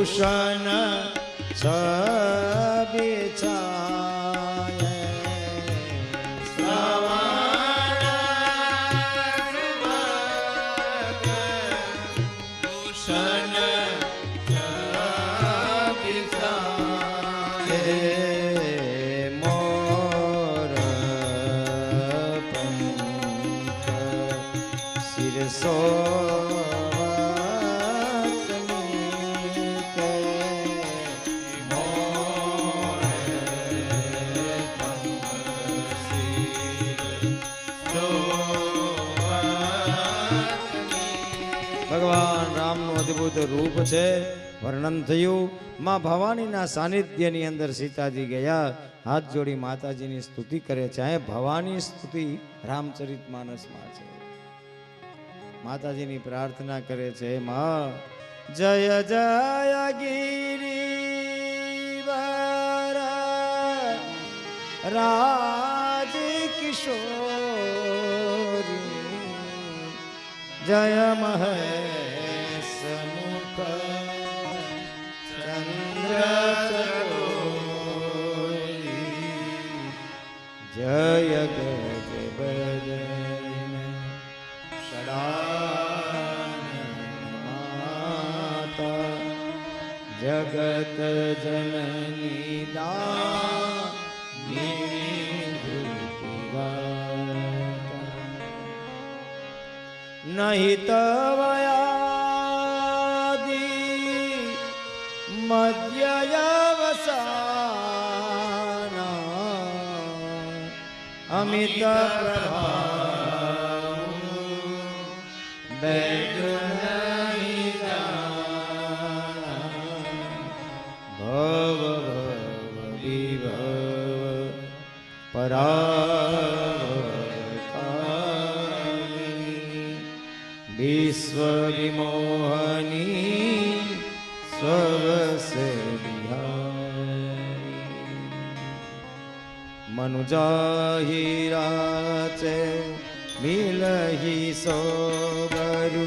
ભૂષણ છબિછાય ભૂષણ છબિછાય મોર પંખ શિરસો ભગવાન રામનું અદ્ભુત રૂપ છે વર્ણન થયું માં ભવાનીના સાનિધ્યની અંદર સીતાજી ગયા હાથ જોડી માતાજીની સ્તુતિ કરે છે આ ભવાની સ્તુતિ રામચરિતમાનસમાં છે માતાજીની પ્રાર્થના કરે છે માં જય જય ગિરિવર રાજ કિશોરી જય મહેશ મુખ ચંદ્ર જય ગજ બદન ષડાનન માતા જગત જનની દાનીની નહીં તવયાદિ મધ્યયવસાના અમિત પ્રભાવ ભવ ભવ વિભવ પરાવતારિણી વિશ્વ વિમોહની સ્વસે મનુજાહિરાચે મિલહી સોબરુ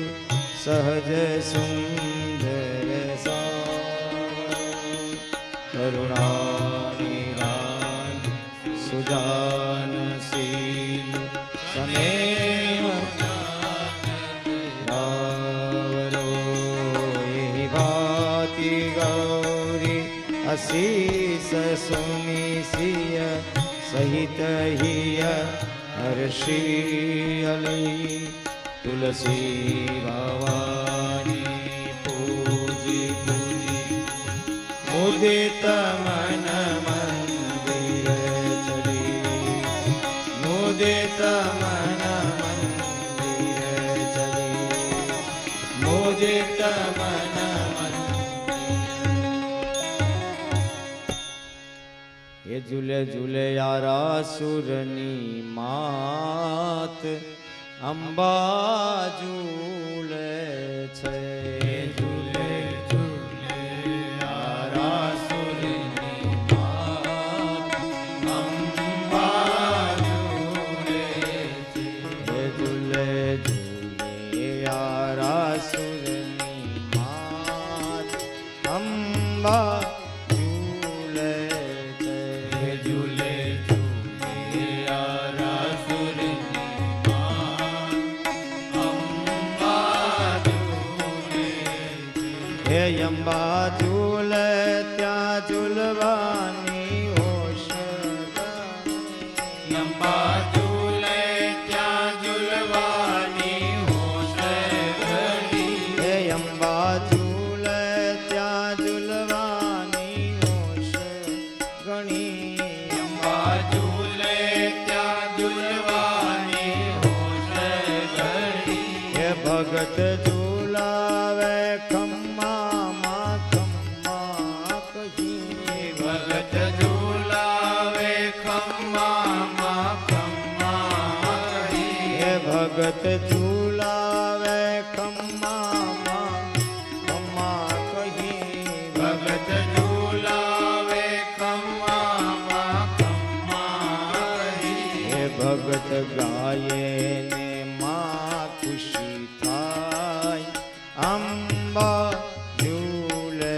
સહજ સુંદર કરુણાનિરાન સુજાન શીલ સનેહ રાવરો એહી ભાતિ ગૌરી અશીષ સુનિસિય સહિત હિય હર્ષી અલી તુલસી ભવાની પૂજી પૂજી મુદિત મન મંદિર ચલી મુદિત મન મંદિર ચલી મુદિત મન એ ઝૂલે ઝૂલે યારા સુરની માત અંબા ઝૂલે છે ઝૂલે ઝૂલે યારા સુરની માત અંબા ઝૂલે છે ઝૂલે ઝૂલે યારા સુરની માત અંબા અંબા ઝૂલે ત્યાં ઝૂલવાની હોશ અંબા ઝૂલે ત્યાં ઝૂલવાની હોશ હે અંબા ઝૂલે ત્યાં ઝૂલવાની હોશ ઘણી અંબા ઝૂલે ત્યાં ઝૂલવાની હોશ ઘણી હે ભગત ઝૂલાવે ભગત ઝૂલાવે ખમ્મા ખમ્મા કહી ભગત ઝૂલાવે ખમ્મા ખમ્મા કહી હે ભગત ગાયે ને માં ખુશી થાય અંબા ઝૂલે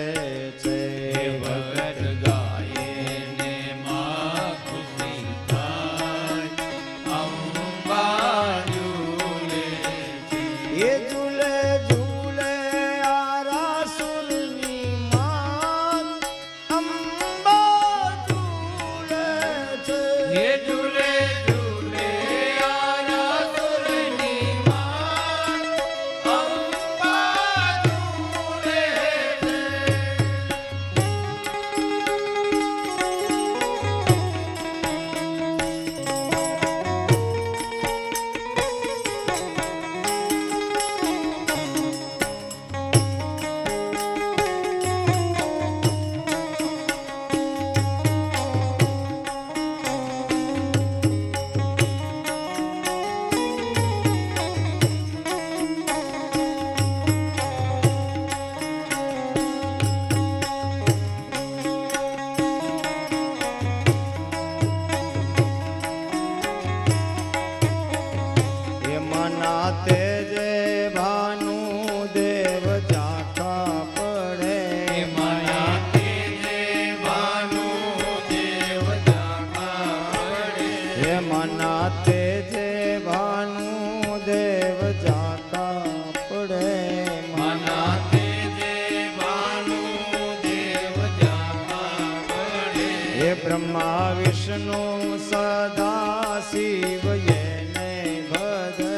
બ્રહ્મા વિષ્ણુ સદા શિવ એને ભજે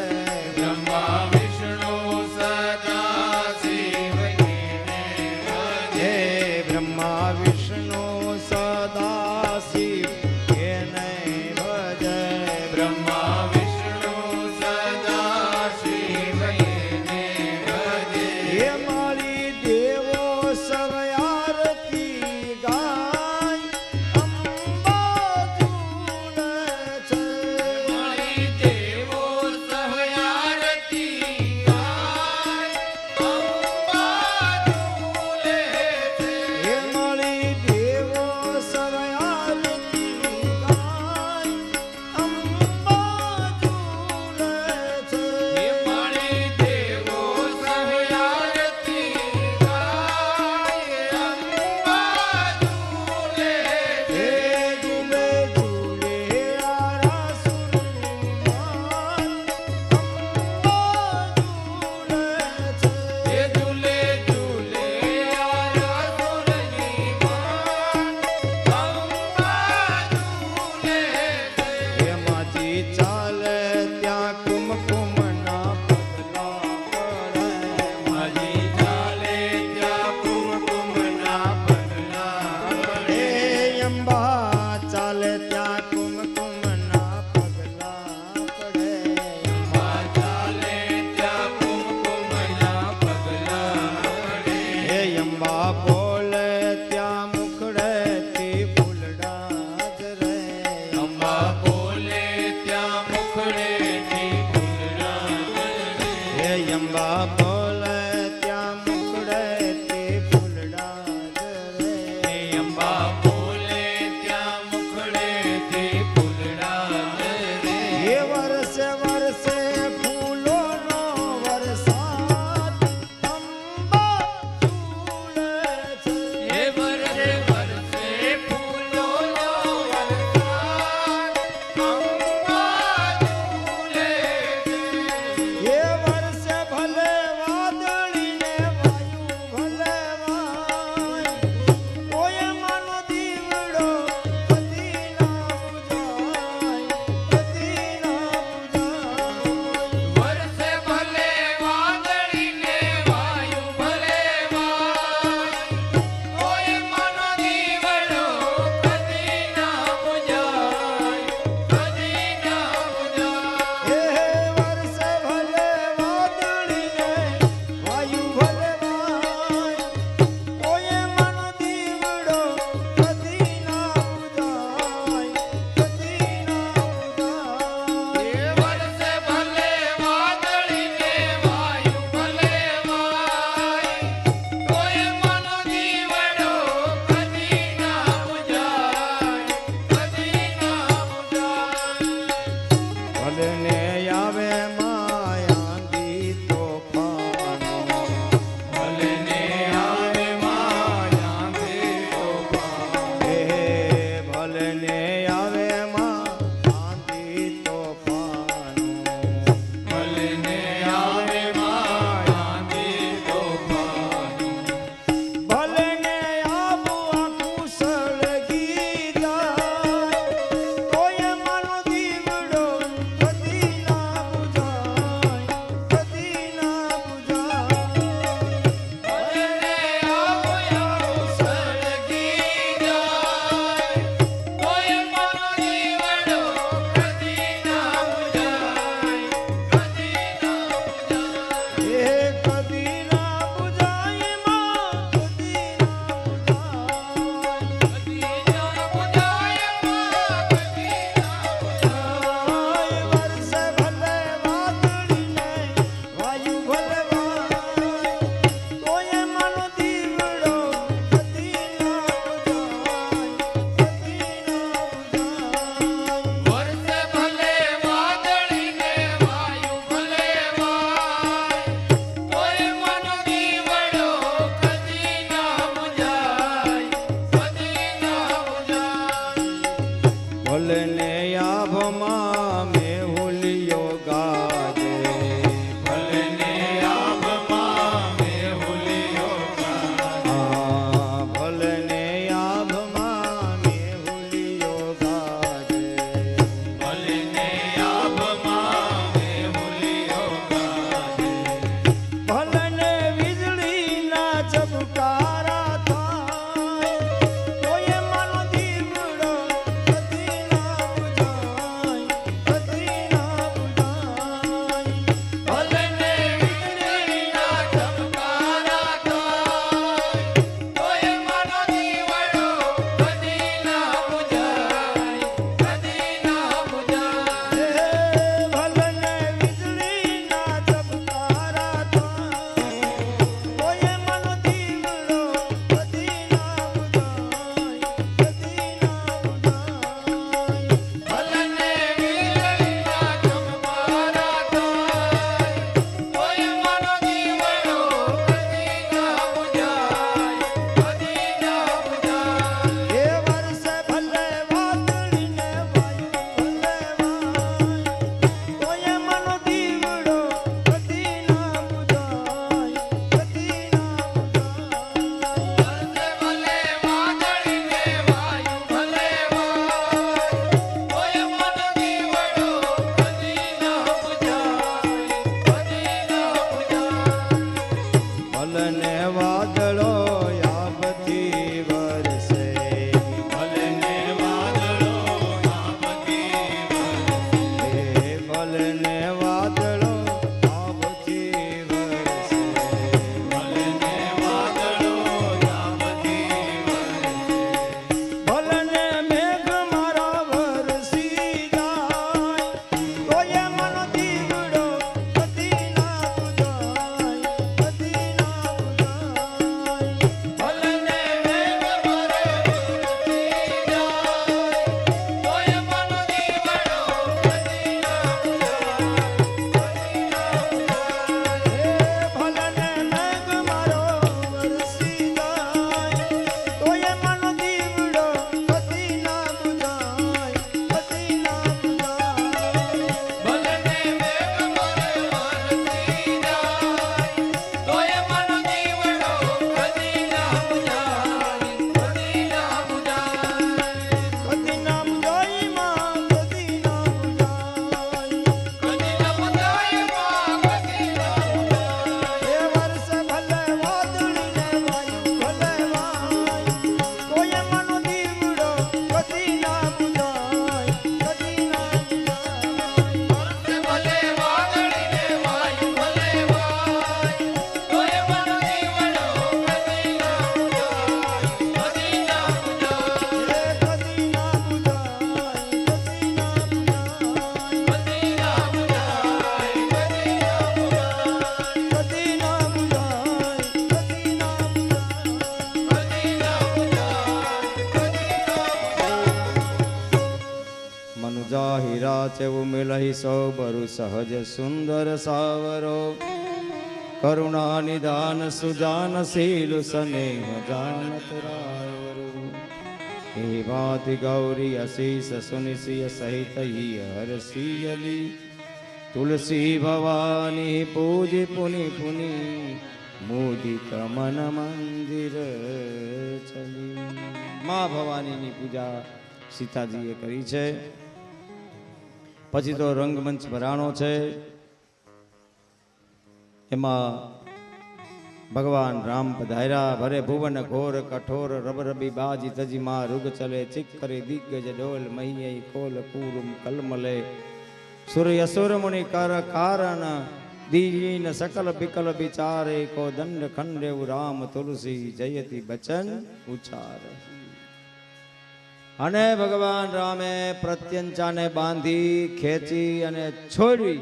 બ્રહ્મા વિષ્ણુ સદા શિવ એને ભજે. બ્રહ્મા વિષ્ણુ સદા શિવ એને ભજે બ્રહ્મા વિષ્ણુ સદા શિવ એને ભજે. હે મારી દેવો સવ આરતી ગાય અંબાજુને છે મારી દેવો સહ આરતી ગાય અંબા ઝૂલે છે. હે મારી ચેવું મિલહી સૌ બરુ સહજ સુંદર સાવરો કરુણા નિદાન સુજાન શીલ સ્નેહ જાનત રાયવરુ હે ભાતિ ગૌરી અશીષ સુનિશિય સહિત હરસિયલી તુલસી ભવાની પૂજી પુનિ પુનિ મોદિત મન મંદિર ચલી. મા ભવાનીની પૂજા સીતાજીએ કરી છે. પછી તો રંગમંચ ભરાણો છે. એમાં ભગવાન રામ પધાર્યા. ભરે ભુવન ઘોર કઠોર રબરબી બાજી તજી માં રૂગ ચલે ચિક કરી દિગ્ગજ ડોલ મહિય કોલ કુરુમ કલમલે સૂર્ય સુર મુનિ કર કારણ દીન સકલ બિકલ બિચારે કો દંડ ખંડે રામ તુલસી જયતી બચન ઉચાર. અને ભગવાન રામે પ્રત્યંચાને બાંધી ખેંચી અને છોડી.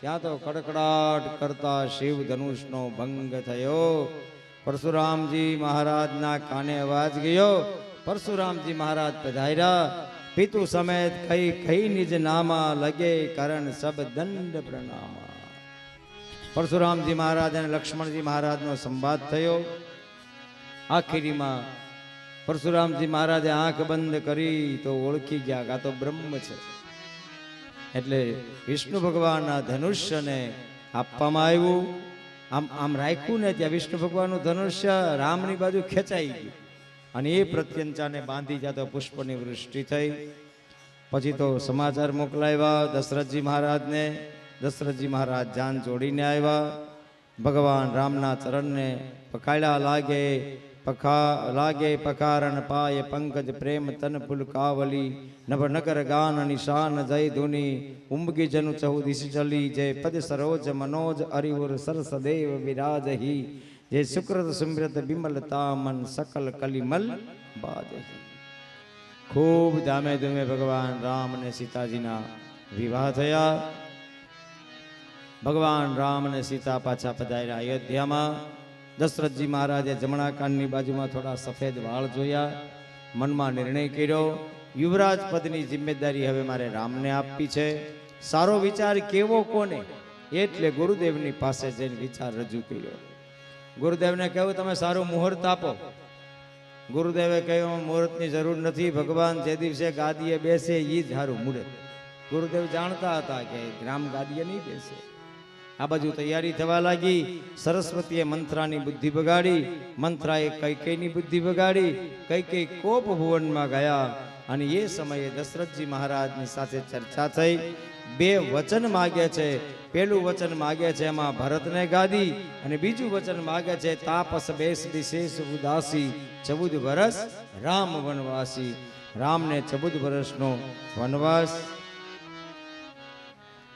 ત્યાં તો કડકડાટ કરતા શિવ ધનુષનો ભંગ થયો. પરશુરામજી મહારાજના કાને અવાજ ગયો. પરશુરામજી મહારાજ પધાર્યા. પિતુ સમેત કઈ નિજ નામા લગે કરણ સબ દંડ પ્રણામા. પરશુરામજી મહારાજ અને લક્ષ્મણજી મહારાજનો સંવાદ થયો. આખીરીમાં પરશુરામજી મહારાજે આંખ બંધ કરી તો ઓળખી ગયા કે આ તો બ્રહ્મ છે. એટલે વિષ્ણુ ભગવાનના ધનુષ્યને આપવામાં આવ્યું. આમ રાખ્યું ને ત્યાં વિષ્ણુ ભગવાનનું ધનુષ્ય રામની બાજુ ખેંચાઈ ગયું અને એ પ્રત્યંચાને બાંધી જતો પુષ્પની વૃષ્ટિ થઈ. પછી તો સમાચાર મોકલાવ્યા દશરથજી મહારાજને. દશરથજી મહારાજ જાન જોડીને આવ્યા. ભગવાન રામના ચરણને પકડ્યા. લાગે પકારણ પાય પંકજ પ્રેમ તન પુલકાવલી નભ નગર ગાન નિશાન જય ધુની ઉમગી જનુ ચહુ દિશ ચલી જય પદ સરોજ મનોજ અરિવર સરસ દેવ વિરાજહી જય સુકૃત સુમૃત બિમલતા મન સકલ કલિમલ બાજહી. ખૂબ ધામે ધૂમે ભગવાન રામ અને સીતાજીના વિવાહ થયા. ભગવાન રામ અને સીતા પાછા પધાર્યા અયોધ્યામાં. દશરથજી મહારાજે જમણા કાનની બાજુમાં થોડા સફેદ વાળ જોયા. મનમાં નિર્ણય કર્યો યુવરાજ પદની જિમ્મેદારી હવે મારે રામને આપવી છે. સારો વિચાર કેવો કોને? એટલે ગુરુદેવની પાસે જઈને વિચાર રજૂ કર્યો. ગુરુદેવને કહ્યું તમે સારું મુહૂર્ત આપો. ગુરુદેવે કહ્યું મુહૂર્તની જરૂર નથી. ભગવાન જે દિવસે ગાદીએ બેસે એ જ સારું મુહૂર્ત. ગુરુદેવ જાણતા હતા કે રામ ગાદીએ નહીં બેસે. આ બાજુ તૈયારી થવા લાગી. સરસ્વતીએ મંત્રાની બુદ્ધિ બગાડી. મંત્રાએ કૈકેયની બુદ્ધિ બગાડી. કૈકેયી કોપ ભુવનમાં ગયા અને એ સમયે દશરથજી મહારાજની સાથે ચર્ચા થઈ. બે વચન માગે છે. પેલું વચન માગે છે એમાં ભરતને ગાદી અને બીજું વચન માગે છે તાપસ બેસ વિશેષ ઉદાસી 14 વર્ષ રામ વનવાસી. રામને 14 વર્ષનો વનવાસ.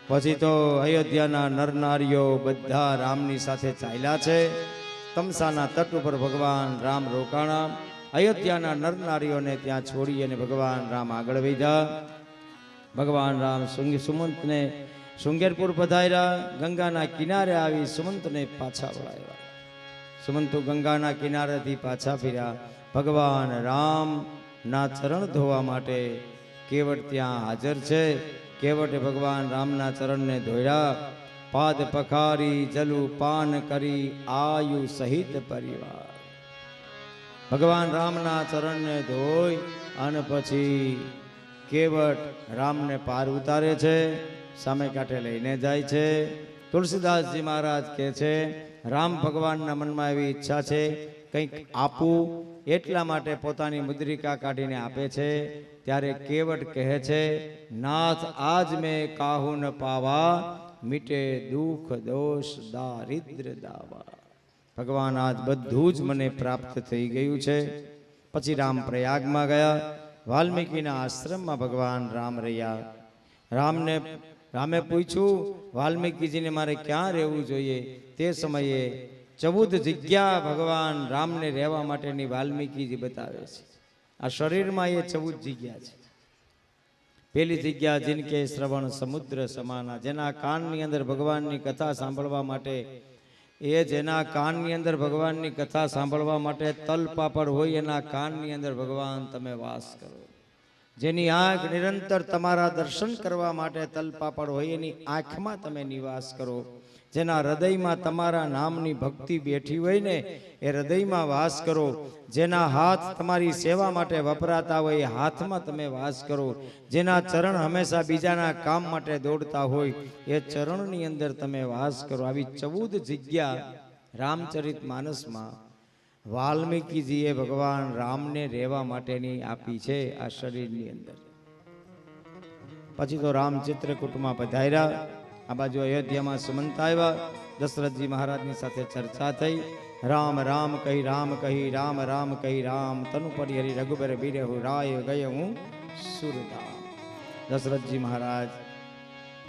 પછી તો અયોધ્યાના નરનારીઓ બધા રામની સાથે ચાલ્યા છે. તમસાના તટ ઉપર ભગવાન રામ રોકાણા. અયોધ્યાના નરનારીઓને ત્યાં છોડી અને ભગવાન રામ આગળ વધ્યા. ભગવાન રામ સુમંતને શૃંગેરપુર પધાર્યા. ગંગાના કિનારે આવી સુમંતને પાછા વળાવ્યા. સુમંતો ગંગાના કિનારેથી પાછા ફર્યા. ભગવાન રામના ચરણ ધોવા માટે કેવટ ત્યાં હાજર છે. કેવટે ભગવાન રામના ચરણને ધોયા. પાદ પખારી જલુ પાન કરી આયુ સહિત પરિવાર. ભગવાન રામના ચરણને ધોઈ અને પછી કેવટ રામને પાર ઉતારે છે. સામે કાંઠે લઈને જાય છે. તુલસીદાસજી મહારાજ કહે છે રામ ભગવાનના મનમાં એવી ઈચ્છા છે કંઈક આપું એટલા માટે પોતાની મુદ્રિકા કાઢીને આપે છે. ત્યારે કેવટ કહે છે નાથ આજ મેં કાહુ ન પાવા મીટે દુઃખ દોષ દારિદ્ર દાવા. ભગવાન આજ બધું જ મને પ્રાપ્ત થઈ ગયું છે. પછી રામ પ્રયાગમાં ગયા. વાલ્મીકીના આશ્રમમાં ભગવાન રામ રહ્યા. રામે પૂછ્યું વાલ્મીકીજીને મારે ક્યાં રહેવું જોઈએ? તે સમયે 14 જગ્યા ભગવાન રામને રહેવા માટેની વાલ્મીકીજી બતાવે છે. આ શરીરમાં એ 14 જગ્યા છે. પહેલી જગ્યા જિનકે શ્રવણ સમુદ્ર સમાના. જેના કાનની અંદર ભગવાનની કથા સાંભળવા માટે જેના કાનની અંદર ભગવાનની કથા સાંભળવા માટે તલ પાપડ હોય એના કાનની અંદર ભગવાન તમે વાસ કરો. જેની આંખ નિરંતર તમારા દર્શન કરવા માટે તલપાપડ હોય એની આંખમાં તમે નિવાસ કરો. જેના હૃદયમાં તમારા નામની ભક્તિ બેઠી હોય ને એ હૃદયમાં વાસ કરો. જેના હાથ તમારી સેવા માટે વપરાતા હોય એ હાથમાં તમે વાસ કરો. જેના ચરણ હંમેશા બીજાના કામ માટે દોડતા હોય એ ચરણની અંદર તમે વાસ કરો. આવી 14 જગ્યા રામચરિત માનસમાં વાલ્મીકીજીએ ભગવાન રામને રહેવા માટેની આપી છે આ શરીરની અંદર. પછી તો રામ ચિત્રકૂટમાં પધાર્યા. આ બાજુ અયોધ્યામાં સુમંત આવ્યા. દશરથજી મહારાજની સાથે ચર્ચા થઈ. રામ રામ કહી રામ કહી રામ રામ કહી રામ તનુ પરિહરી રઘુબર બીરેહુ રાય ગય હું સુરધામ. દશરથજી મહારાજ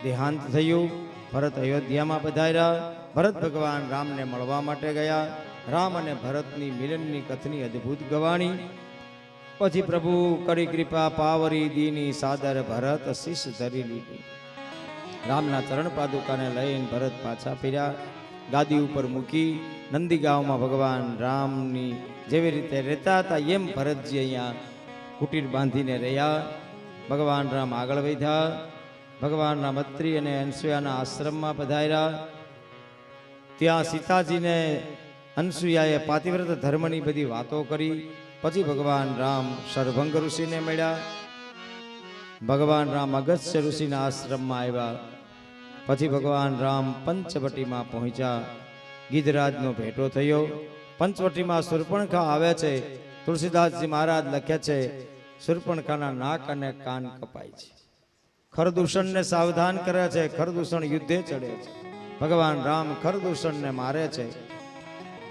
દેહાંત થયું. ભરત અયોધ્યામાં પધાર્યા. ભરત ભગવાન રામને મળવા માટે ગયા. રામ અને ભરતની મિલનની કથની અદ્ભુત ગવાણી. પછી પ્રભુ કરી કૃપા પાવરી દીની સાદર ભરત શીશ ધરી લીધી. રામના ચરણ પાદુકાને લઈને ભરત પાછા ફર્યા. ગાદી ઉપર મૂકી નંદીગાંવમાં ભગવાન રામની જેવી રીતે રહેતા હતા એમ ભરતજી અહીંયા કુટીર બાંધીને રહ્યા. ભગવાન રામ આગળ વધ્યા. ભગવાનના મંત્રી અને અનસુયાના આશ્રમમાં પધાર્યા. ત્યાં સીતાજીને અનસુયાએ પાતિવ્રત ધર્મની બધી વાતો કરી. પછી ભગવાન રામ શરભંગ ઋષિને મળ્યા. ભગવાન રામ અગસ્ત્ય ઋષિના આશ્રમમાં આવ્યા. પછી ભગવાન રામ પંચવટીમાં પહોંચ્યા. ગિધરાજનો ભેટો થયો. પંચવટીમાં સુર્પણખા આવે છે. તુલસીદાસજી મહારાજ લખે છે સુર્પણખાના નાક અને કાન કપાય છે. ખરદૂષણને સાવધાન કરે છે. ખરદૂષણ યુદ્ધે ચડે છે. ભગવાન રામ ખરદૂષણને મારે છે.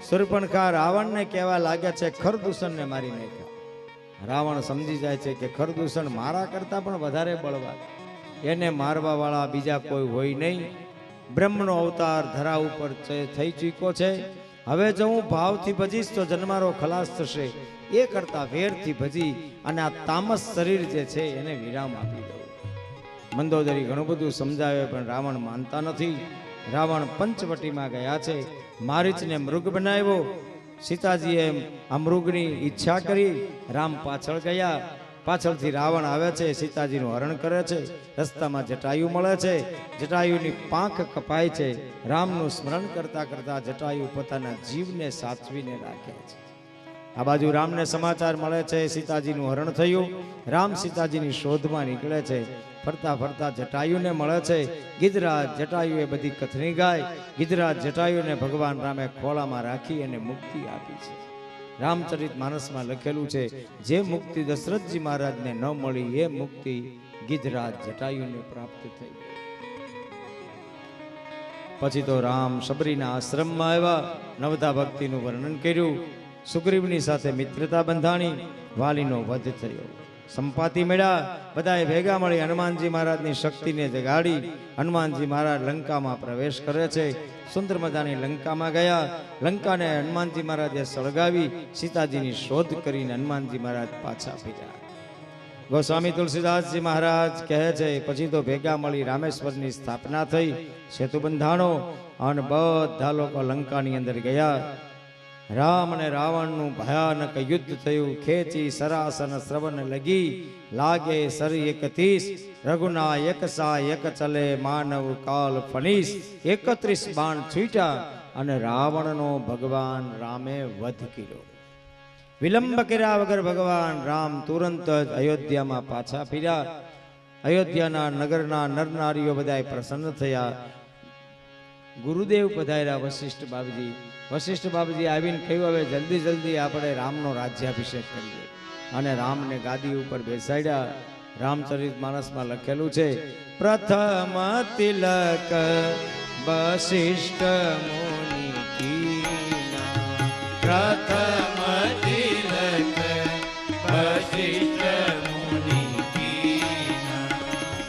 સુર્પણખા રાવણને કહેવા લાગે છે ખરદૂષણને મારી નાખ્યા. રાવણ સમજી જાય છે કે ખરદૂષણ મારા કરતા પણ વધારે બળવાન, એને મારવા વાળા બીજા કોઈ હોય નહીં. બ્રહ્મનો અવતાર ધરા ઉપર થઈ ચૂક્યો છે. હવે જો હું ભાવથી ભજીશ તો જન્મારો ખલાસ થશે. એ કરતા વેરથી ભજી અને આ તામસ શરીર જે છે એને વિરામ આપી દઉં. મંદોદરી ઘણું બધું સમજાવે પણ રાવણ માનતા નથી. રાવણ પંચવટીમાં ગયા છે. મારીચને મૃગ બનાવ્યો. સીતાજીએ આ મૃગની ઈચ્છા કરી. રામ પાછળ ગયા. પાછળથી રાવણ આવે છે. સીતાજીનું હરણ કરે છે. રસ્તામાં જટાયુ મળે છે. જટાયુની પાંખ કપાય છે. રામનું સ્મરણ કરતા કરતા જટાયુ પોતાના જીવને સાચવીને રાખે છે. આ બાજુ રામને સમાચાર મળે છે સીતાજીનું હરણ થયું. રામ સીતાજીની શોધમાં નીકળે છે. ફરતા ફરતા જટાયુને મળે છે. ગિધરાજ જટાયુએ બધી કથની ગાય. ગિધરાજ જટાયુને ભગવાન રામે ખોળામાં રાખી અને મુક્તિ આપી છે. રામચરિત માનસમાં લખેલું છે જે મુક્તિ દશરથજી મહારાજને ન મળી એ મુક્તિ ગિધરાજ જટાયુને પ્રાપ્ત થઈ. પછી તો રામ શબરીના આશ્રમમાં આવ્યા. નવધા ભક્તિનું વર્ણન કર્યું. સુગ્રીવની સાથે મિત્રતા બંધાણી. વાલીનો વધ થયો. સંપાતિ મળ્યા. બધાએ ભેગા મળી હનુમાનજી મહારાજની શક્તિને જગાડી. હનુમાનજી મહારાજ લંકામાં પ્રવેશ કરે છે. સુંદર મજાની લંકામાં ગયા. લંકાને હનુમાનજી મહારાજે સળગાવી. સીતાજીની શોધ કરીને હનુમાનજી મહારાજ પાછા ફર્યા. ગોસ્વામી તુલસીદાસજી મહારાજ કહે છે પછી તો ભેગા મળી રામેશ્વરની સ્થાપના થઈ. સેતુ બંધાણો અને બધા લોકો લંકાની અંદર ગયા. રામ અને રાવણનું ભયાનક યુદ્ધ થયું. ખેંચી સરાસન શ્રવણ લગી. લાગે સરી 31 રઘુના એક સા એક ચલે માનવ કાલ ફનીસ. 31 બાણ છૂટ્યા અને રાવણનો ભગવાન રામે વધ કર્યો. વિલંબ કર્યા વગર ભગવાન રામ તુરંત જ અયોધ્યામાં પાછા ફર્યા. અયોધ્યાના નગરના નરનારીઓ બધા પ્રસન્ન થયા. ગુરુદેવ પધાર્યા વશિષ્ઠ બાબજી. વશિષ્ઠ બાબજી આવીને કહ્યું હવે જલ્દી જલ્દી આપણે રામનો રાજ્યાભિષેક કરીએ. અને રામને ગાદી ઉપર બેસાડ્યા. રામચરિત માનસમાં લખેલું છે પ્રથમ તિલક વશિષ્ઠ મુનિ કીના. પ્રથમ તિલક વશિષ્ઠ મુનિ કીના.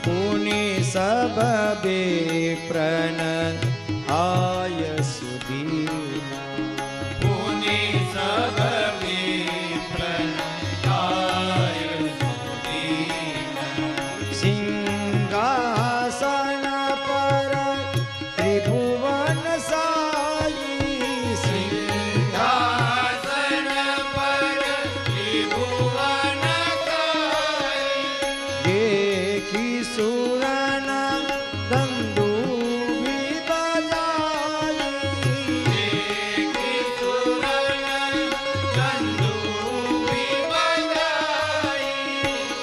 પુનિ સબ વિપ્રન આય સુધીના. પુનિ સબ વિપ્રન આય સુધીના. સિંહાસન પર ત્રિભુવન સાઈ. સિંહાસન પર ત્રિભુવન સાઈ.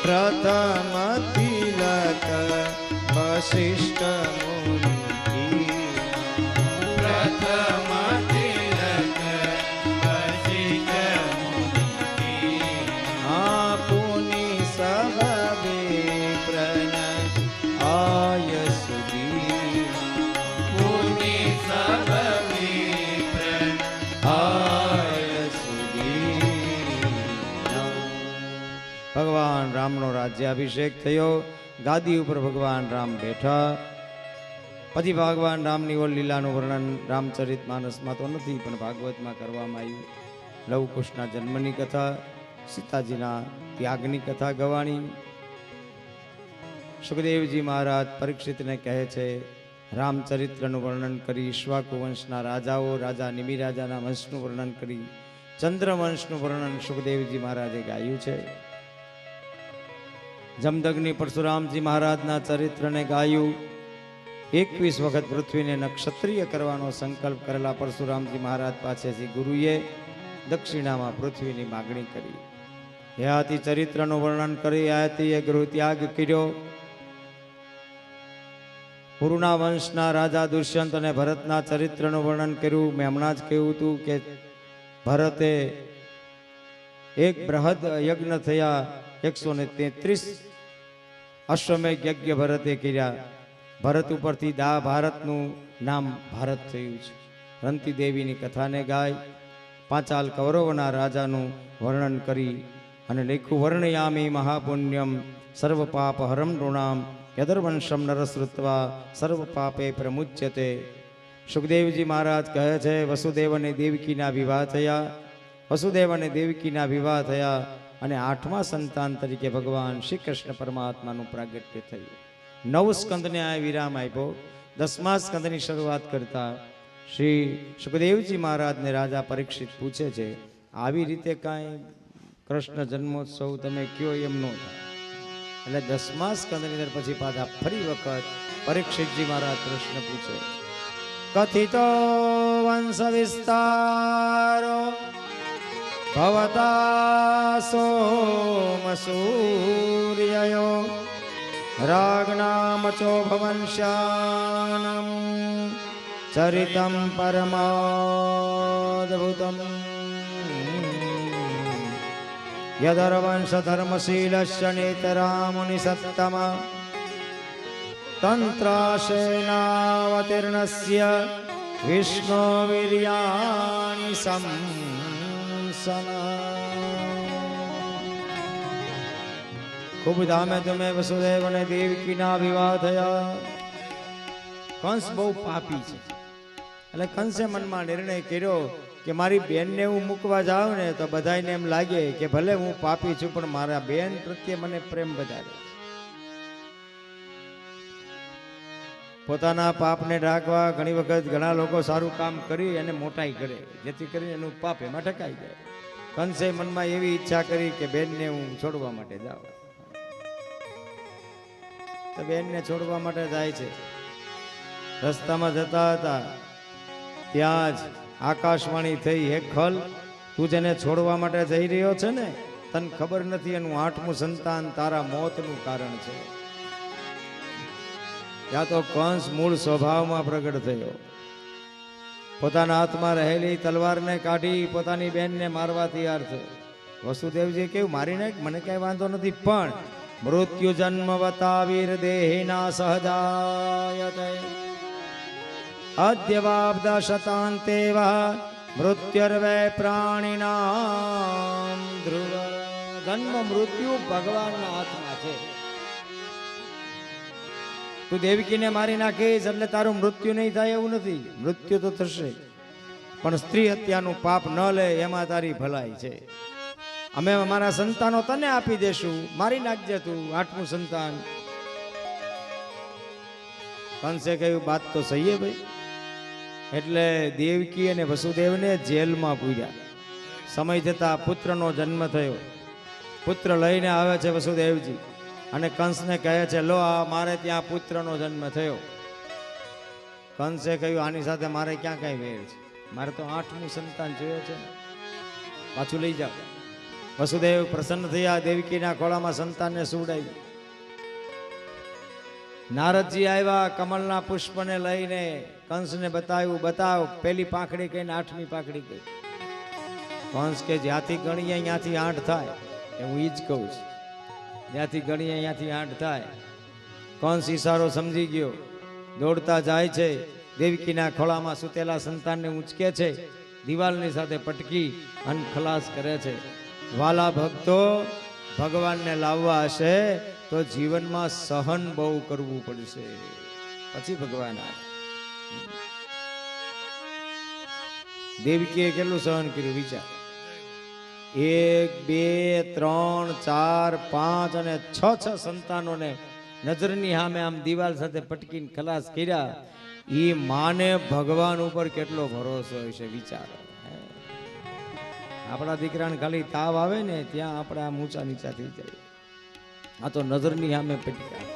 પ્રથમ તિલક વશિષ્ઠ મુનિ પ્રથમ તિલક વશિષ્ઠ મુનિ પુનિ સબ વિપ્રન આય સુધી પુનિ સબ વિપ્ર આય સુધી. ભગવાન રામનો રાજ્યાભિષેક થયો. ગાદી ઉપર ભગવાન રામ બેઠા. પછી ભગવાન રામની ઓર લીલાનું વર્ણન રામચરિત માનસમાં તો નથી, પણ ભાગવતમાં કરવામાં આવ્યું. લવકુશના જન્મની કથા, સીતાજીના ત્યાગની કથા ગવાણી. સુખદેવજી મહારાજ પરીક્ષિતને કહે છે, રામચરિત્રનું વર્ણન કરી, ઈક્ષ્વાકુ વંશના રાજાઓ, રાજા નિમિ રાજાના વંશનું વર્ણન કરી, ચંદ્રવંશનું વર્ણન સુખદેવજી મહારાજે ગાયું છે. જમદગ્નિ પરશુરામજી મહારાજના ચરિત્રને ગાયું. 21 વખત પૃથ્વીને નક્ષત્રિય કરવાનો સંકલ્પ કરેલા પરશુરામજી મહારાજ પાસેથી ગુરુએ દક્ષિણામાં પૃથ્વીની માગણી કરી. યાથી ચરિત્રનું વર્ણન કરી, યાથી એ ગૃહ ત્યાગ કર્યો. પુરુના વંશના રાજા દુષ્યંત અને ભરતના ચરિત્રનું વર્ણન કર્યું. મેં હમણાં જ કહ્યું હતું કે ભરતે એક બૃહદ યજ્ઞ થયા, 133 અશ્વમેઘ યજ્ઞ ભરતે કર્યા. ભરત ઉપરથી ભારતનું નામ ભારત થયું છે. રંતી દેવીની કથાને ગાય. પાંચાલ કૌરવના રાજાનું વર્ણન કરી અને લખ્યું, વર્ણયામી મહાપુણ્યમ સર્વ પાપ હરમ નૃણામ યદર્વંશમ નરશ્રુત્વા સર્વ પાપે પ્રમુચ્યતે. સુખદેવજી મહારાજ કહે છે, વસુદેવ અને દેવકીના વિવાહ થયા. વસુદેવ અને દેવકીના વિવાહ થયા અને 8મા સંતાન તરીકે ભગવાન શ્રી કૃષ્ણ પરમાત્માનું પ્રાગટ્ય થયું. 9 સ્કંદને આ વિરામ આપ્યો. 10મા સ્કંદની શરૂઆત કરતા શ્રી સુખદેવજી મહારાજને રાજા પરીક્ષિત પૂછે છે, આવી રીતે કાંઈ કૃષ્ણ જન્મોત્સવ તમે કયો એમ ન થાય. એટલે 10મા સ્કંદની અંદર પછી પાછા ફરી વખત પરીક્ષિતજી મહારાજ પ્રશ્ન પૂછે, કથિતો વંશ વિસ્તારો ભવતા સોમ સૂર્યયો રાગનામચો ભવંશ્યાનમ ચરિતમ પરમાદભુતમ યદર્વંશ ધર્મશીલસ્ય નેતરામુનિ સત્તમ તંત્રાશેનાવતીર્ણસ્ય વિષ્ણુ વીર્યાણિ સંસના. ખૂબ ધામે ધૂમે વસુદેવ અને દેવકીના વિવાહ થયા. કંસ બહુ પાપી છે, એટલે કંસે મનમાં નિર્ણય કર્યો કે મારી બેનને હું મૂકવા જાઉં ને તો બધાને એમ લાગે કે ભલે હું પાપી છું પણ મારા બેન પ્રત્યે મને પ્રેમ વધારે. પોતાના પાપને ઢાંકવા ઘણી વખત ઘણા લોકો સારું કામ કરી અને મોટાઈ કરે, જેથી કરીને એનું પાપ એમાં ઢકાઈ જાય. કંસે મનમાં એવી ઈચ્છા કરી કે બેનને હું છોડવા માટે જાઉં. તો બેનને છોડવા માટે જાય છે. રસ્તામાં જતા હતા ત્યાં જ આકાશવાણી થઈ, હે ખલ, તું જેને છોડવા માટે જઈ રહ્યો છે ને, તને ખબર નથી એનું 8મું સંતાન તારા મોતનું કારણ છે. ત્યાં તો કંસ મૂળ સ્વભાવમાં પ્રગટ થયો. પોતાના હાથમાં રહેલી તલવારને કાઢી પોતાની બેનને મારવા તૈયાર થયો. વસુદેવજી કેવું, મારી નાખ, મને કઈ વાંધો નથી, પણ મૃત્યુ જન્મવતા વીર દેહિના સહજાયતે અદ્યવાબ્દ શતાંતેવ મૃત્યુર્વૈ પ્રાણિનામ ધ્રુવ. જન્મ મૃત્યુ ભગવાનના હાથમાં છે. તું દેવકીને મારી નાખીશ એટલે તારું મૃત્યુ નહીં થાય એવું નથી, મૃત્યુ તો થશે, પણ સ્ત્રી હત્યાનું પાપ ન લે એમાં તારી ભલાઈ છે. અમે અમારા સંતાનો તને આપી દેશું, મારી નાખજે તું 8મું સંતાન. કંસે કહ્યું, બાત તો સહી હે ભાઈ. એટલે દેવકી અને વસુદેવને જેલમાં પૂર્યા. સમય જતા પુત્રનો જન્મ થયો. પુત્ર લઈને આવે છે વસુદેવજી અને કંસને કહે છે, લો આ મારે ત્યાં પુત્રનો જન્મ થયો. કંસે કહ્યું, આની સાથે મારે ક્યાં કઈ વેર છે, મારે તો 8મું સંતાન જોયો છે, પાછું લઈ જાઓ. વસુદેવ પ્રસન્ન થયા, દેવકીના ખોળામાં સંતાનને સુવડાવી. નારદજી આવ્યા, કમળના પુષ્પને લઈને કંસને બતાવ્યું, બતાવ પેલી પાંખડી કહીને 8મી પાંખડી કહી. કંસ કે જ્યાંથી ગણીએ ત્યાંથી 8 થાય, એ હું ઈ જ કહું છું, જ્યાંથી ગણીએ ત્યાંથી 8 થાય. કંસ ઈશારો સમજી ગયો, દોડતા જાય છે, દેવકીના ખોળામાં સૂતેલા સંતાનને ઉંચકે છે, દિવાલની સાથે પટકી અને ખલાસ કરે છે. વાલા ભક્તો, ભગવાનને લાવવા હશે તો જીવનમાં સહન બહુ કરવું પડશે, પછી ભગવાન આવે. દેવકીએ કેટલું સહન કર્યું વિચાર. 1 2 3 4 5 અને 6 સંતાનોને નજરની સામે આમ દિવાલ સાથે પટકીને ખલાસ કર્યા. એ માને ભગવાન ઉપર કેટલો ભરોસો હશે વિચારો. આપણા દીકરાને ખાલી તાવ આવે ને ત્યાં આપણે આમ ઊંચા નીચા થઈ જાય. આ તો નજરની સામે પટક્યા.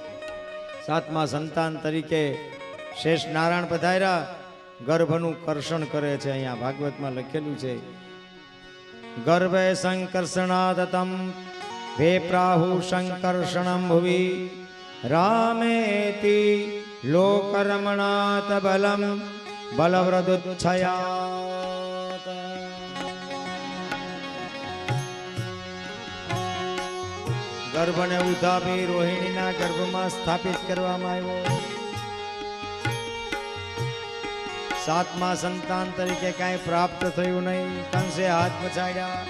7મા સંતાન તરીકે શેષ નારાયણ પધાર્યા. ગર્ભનું કર્ષણ કરે છે. અહીંયા ભાગવતમાં લખેલું છે, ગર્ભે સંકર્ષણાદતમ વેપ્રાહુ સંકર્ષણમ ભુવિ રામેતિ લોકર્મણાત બલમ બલવ્રદુચ્છયાત. ગર્ભને ઉધાપી રોહિણીના ગર્ભમાં સ્થાપિત કરવામાં આવ્યો. 7મા સંતાન તરીકે કાંઈ પ્રાપ્ત થયું નહીં. કંસે હાથ પછાડ્યા.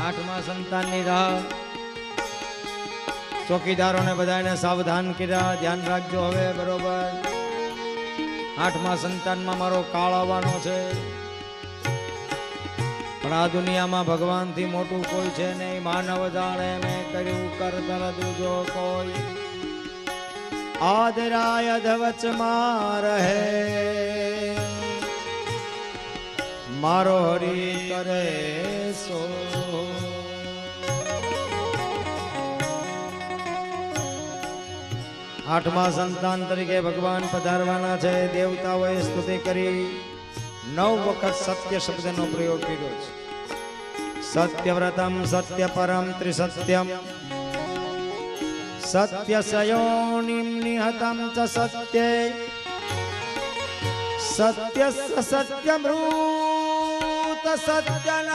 8મા સંતાનની રાહ. ચોકીદારોને બધાને સાવધાન કર્યા, ધ્યાન રાખજો હવે બરોબર. 8મા સંતાનમાં મારો કાળ આવવાનો છે. પણ આ દુનિયામાં ભગવાનથી મોટું કોઈ છે નહીં. માનવ જાણે મેં કર્યું કરતલ દૂજો કોઈ, આદરાય અધવચમાં રહે, મારો હરી કરે સો. આઠમા સંતાન તરીકે ભગવાન પધારવાના છે. દેવતાઓએ સ્તુતિ કરી 9 વખત સત્ય શબ્દનો પ્રયોગ કર્યો છે. સત્યવ્રતમ સત્ય પરમ ત્રિસત્યમ સત્યસયોનિમ નિહતમ ચ સત્યે સત્યસ્ય સત્યમૃત સત્યનેત્રમ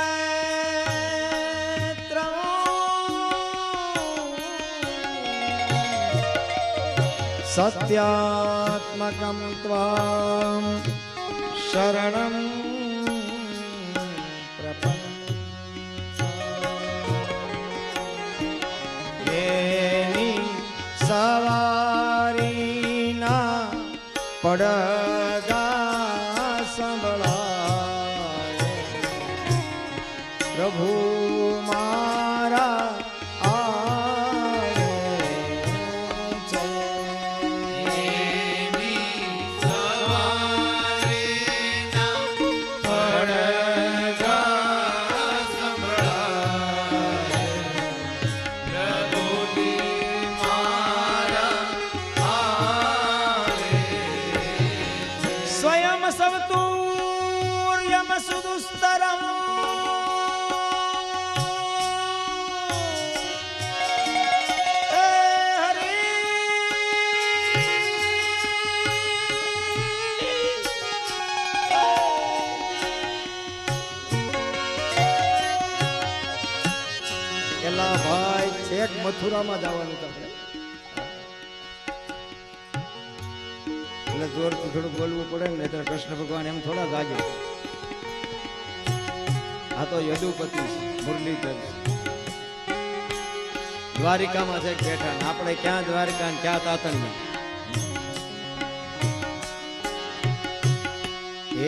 સત્યાત્મકમ ત્વામ શરણમ સવારીના પડગા સંભળાય, પ્રભુ મારા આવે છે. સ્વયં સવતુર્યમ સુદુસ્તરમ એલા ભાઈ છેક મથુરામાં જવાનું તમને, એટલે જોરથી થોડું બોલવું પડે ને, એટલે કૃષ્ણ ભગવાન એમ થોડા જાગે. આ તો યદુપતિ મુરલીધર દ્વારિકામાં છે બેઠા, ને આપણે ક્યાં દ્વારિકા ને ક્યાં તાતણિયા.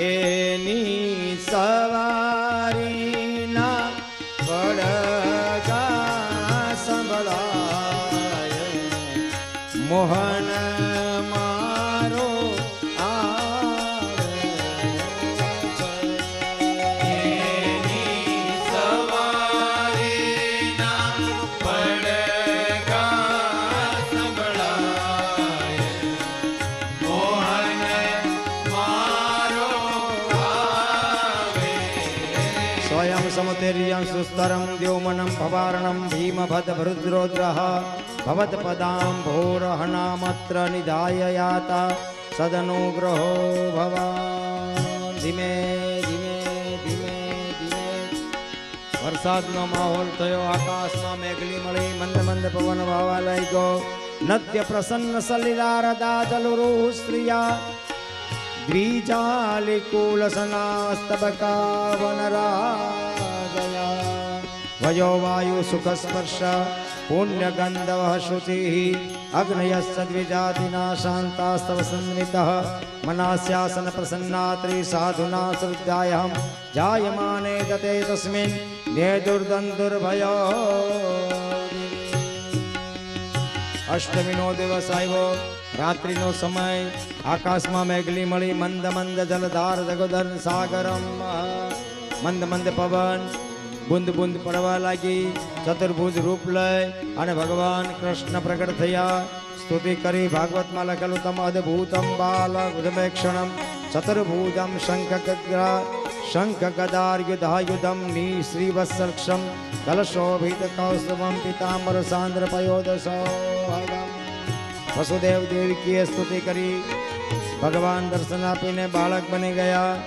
એની સવારીના પડગા સંભળાય, મોહન મારો આવે છે. એની સવારીના પડગા સંભળાય, મોહન મારો આવે. સ્વયં સમત ज्योतिर्यं सुस्तरं द्योमनं भवारणं भीमभद्रभरुद्रोद्रः भवत्पदाम्भोरहनामत्र निधाय याता सदनुग्रहो भवान् ધીમે ધીમે ધીમે ધીમે વરસાદનો માહોલ થયો આકાશમાં મેઘલી મળી મંદ મંદ પવન વાવા લાગ્યો નત્ય પ્રસન્ન સલિલારદા જલુરુહ સ્ત્રિયા દ્વિજાલિકુલસનાસ્તબકા વનરાજયા વયો વાયુ સુખ સ્પર્શ પુણ્યગંધવ શુચિઃ અગ્નયસ્ස દ્વિજાતિના શાંતાસ્તવ સંવિતઃ મનાસ્યાસન પ્રસન્નાત્રી સાધુના શ્રદ્ધાયહં જાયમાને દતે તસ્મિન નેદુર્દંતુર્ભયો અષ્ટમીનો દિવસ આવ્યો રાત્રિનો સમય આકાશમાં મેઘલી મળી મંદ મંદ જલધાર જગોદર સાગરમ મંદ મંદ પવન બુંદ બુંદ પડવા લાગી ચતુર્ભુજ રૂપ લઈ અને ભગવાન કૃષ્ણ પ્રગટ થયા સ્તુતિ કરી ભાગવતમાં લખેલું તમ અદ્ભુતમ બાલક્ષણમ ચતુર્ભુજમ શંખ ગદાર્યુધાયુધમ નિશ્રીવત્સક્ષમ કલશોભિત કૌસ્તવમ પિતાંબર સાંદ્ર પયોદશોહગમ વસુદેવ દેવકીએ સ્તુતિ કરી ભગવાન દર્શન આપીને બાળક બની ગયા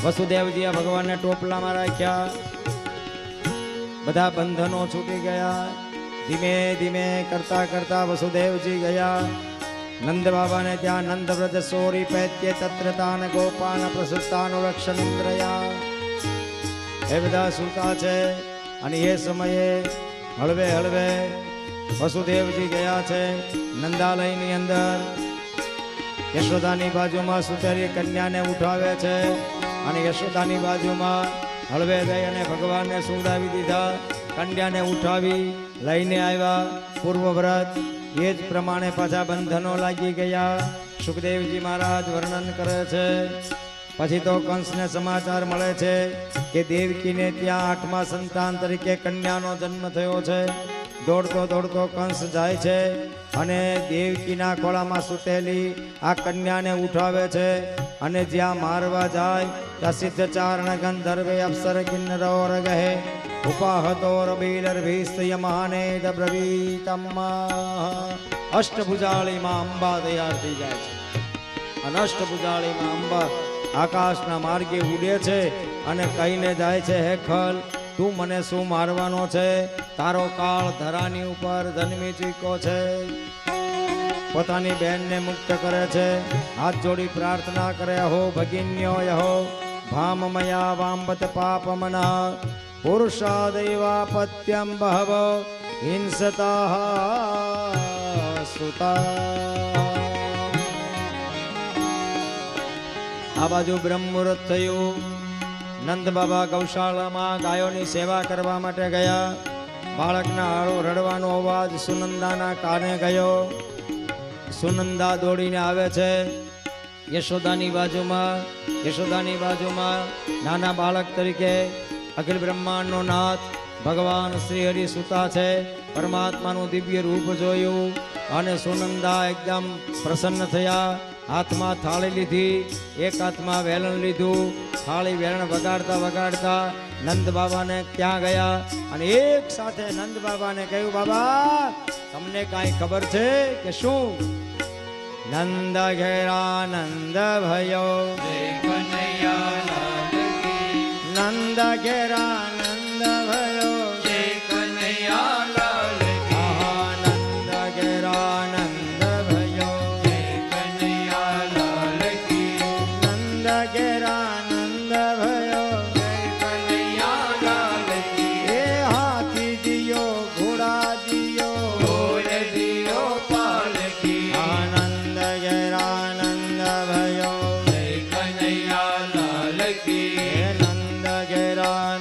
વસુદેવજીએ ભગવાનને ટોપલામાં રાખ્યા બધા બંધનો છૂટી ગયા ધીમે ધીમે કરતા કરતા વસુદેવજી ગયા નંદ બાબાને ત્યાં નંદ વ્રજ સોરી પૈત્ય તત્રતાન ગોપાન પ્રસુતાનુરક્ષણ ઇન્દ્રયા એ બધા સૂતા છે અને એ સમયે હળવે હળવે વસુદેવજી ગયા છે નંદાલયની અંદર યશોદાની બાજુમાં સુતેલી કન્યાને ઉઠાવે છે અને યશોદાની બાજુમાં હળવે ગઈ અને ભગવાનને સુવડાવી દીધા કન્યાને ઉઠાવી લઈને આવ્યા પૂર્વ વ્રત એ જ પ્રમાણે પાછા બંધનો લાગી ગયા સુખદેવજી મહારાજ વર્ણન કરે છે પછી તો કંસને સમાચાર મળે છે કે દેવકીને ત્યાં 8મા સંતાન તરીકે કન્યાનો જન્મ થયો છે દોડતો દોડતો કંસ જાય છે અને દેવકીના ખોળામાં સૂતેલી આ કન્યાને ઉઠાવે છે અને જ્યાં મારવા જાય ત્યાં સિદ્ધ ચારણ ગંધર્વે અપ્સર કિન્નરો રગહે ઉપાહતોરબીલર્ભીસ્તય મહાનેદ બ્રવીતમ્મા અષ્ટભુજાળીમાં અંબા તૈયાર થઈ જાય છે અને અષ્ટભુજાળીમાં અંબા આકાશના માર્ગે ઉડે છે અને કહીને જાય છે હે ખલ તું મને શું મારવાનો છે તારો કાળ ધરાની ઉપર જન્મી ચૂક્યો છે પોતાની બહેનને મુક્ત કરે છે હાથ જોડી પ્રાર્થના કરે હો ભગિન્યો યહો ભામમયા વાંબત પાપમન પુરુષાદૈવાપત્યમ બહવ હિંસતા સુતા આ બાજુ બ્રહ્મ મુહૂર્ત થયું નંદ બાબા ગૌશાળામાં ગાયોની સેવા કરવા માટે ગયા બાળકના રડવાનો અવાજ સુનંદાના કાને ગયો સુનંદા દોડીને આવે છે યશોદાની બાજુમાં નાના બાળક તરીકે અખિલ બ્રહ્માંડનો નાથ ભગવાન શ્રી હરિ સુતા છે પરમાત્માનું દિવ્ય રૂપ જોયું અને સુનંદા એકદમ પ્રસન્ન થયા હાથમાં થાળી લીધી એક હાથમાં વેલણ લીધું થાળી વેલણ વગાડતા વગાડતા નંદ બાબાને ત્યાં ગયા અને એક સાથે નંદ બાબાને કહ્યું બાબા તમને કાંઈ ખબર છે કે શું નંદ ઘેરા નંદ ભયો નંદ ઘેરા નંદ ભયો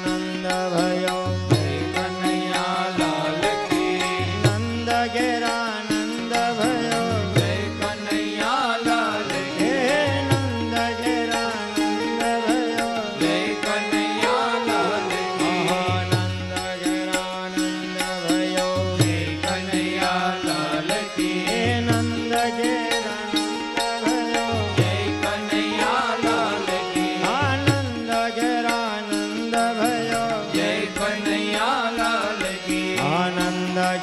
નંદ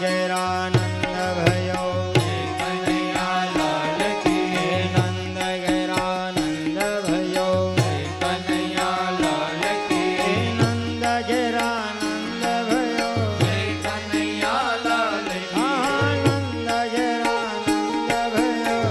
ઘેરાનંદ ભયો કનૈયા લાલ કી નંદ ઘેરાનંદ ભયો કનૈયા લાલ કી નંદ ઘેરાનંદ ભયો કનૈયા લાલ કી આનંદ ઘેરાનંદ ભયો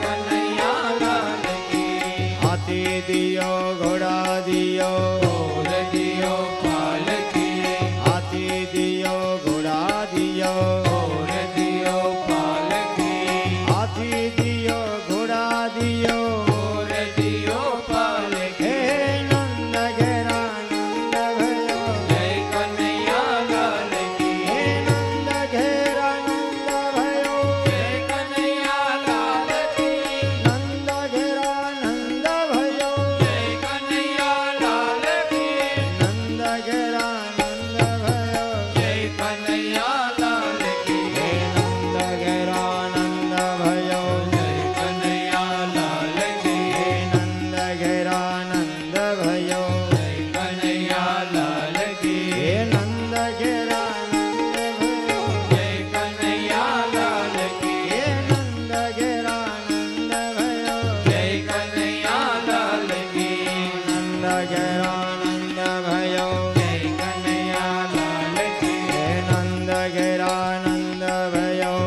કનૈયા લાલ કી હાથી દિયો ઘોડા દિયો ઓર દિયો પાલકી હાથી દિયો ઘોડા દિયો ઓર દિયો પાલકી હાથી દિયો ઘોડા દિયો ઓર દિયો પાલકી હે નંદ ઘેરાનંદ ભયો જય કનૈયા લાલ કી હે નંદ ઘેરાનંદ ભયો જય કનૈયા લાલ કી નંદ ઘેરાનંદ ભયો જય કનૈયા લાલ કી નંદ ઘેરાનંદ ભયો જય કનૈયા લાલ કી હે નંદ ઘેરાનંદ ભયો જય કનૈયા લાલ કી હે નંદ ઘેરાનંદ ભયો જય કનૈયા લાલ કી હે નંદ ઘેરાનંદ ભયો જય કનૈયા લાલ કી હે નંદ ઘેરાનંદ ભયો જય કનૈયા લાલ કી નંદ ઘેરાનંદ ભયો જય કનૈયા લાલ કી હે નંદ ઘેરાનંદ ભયો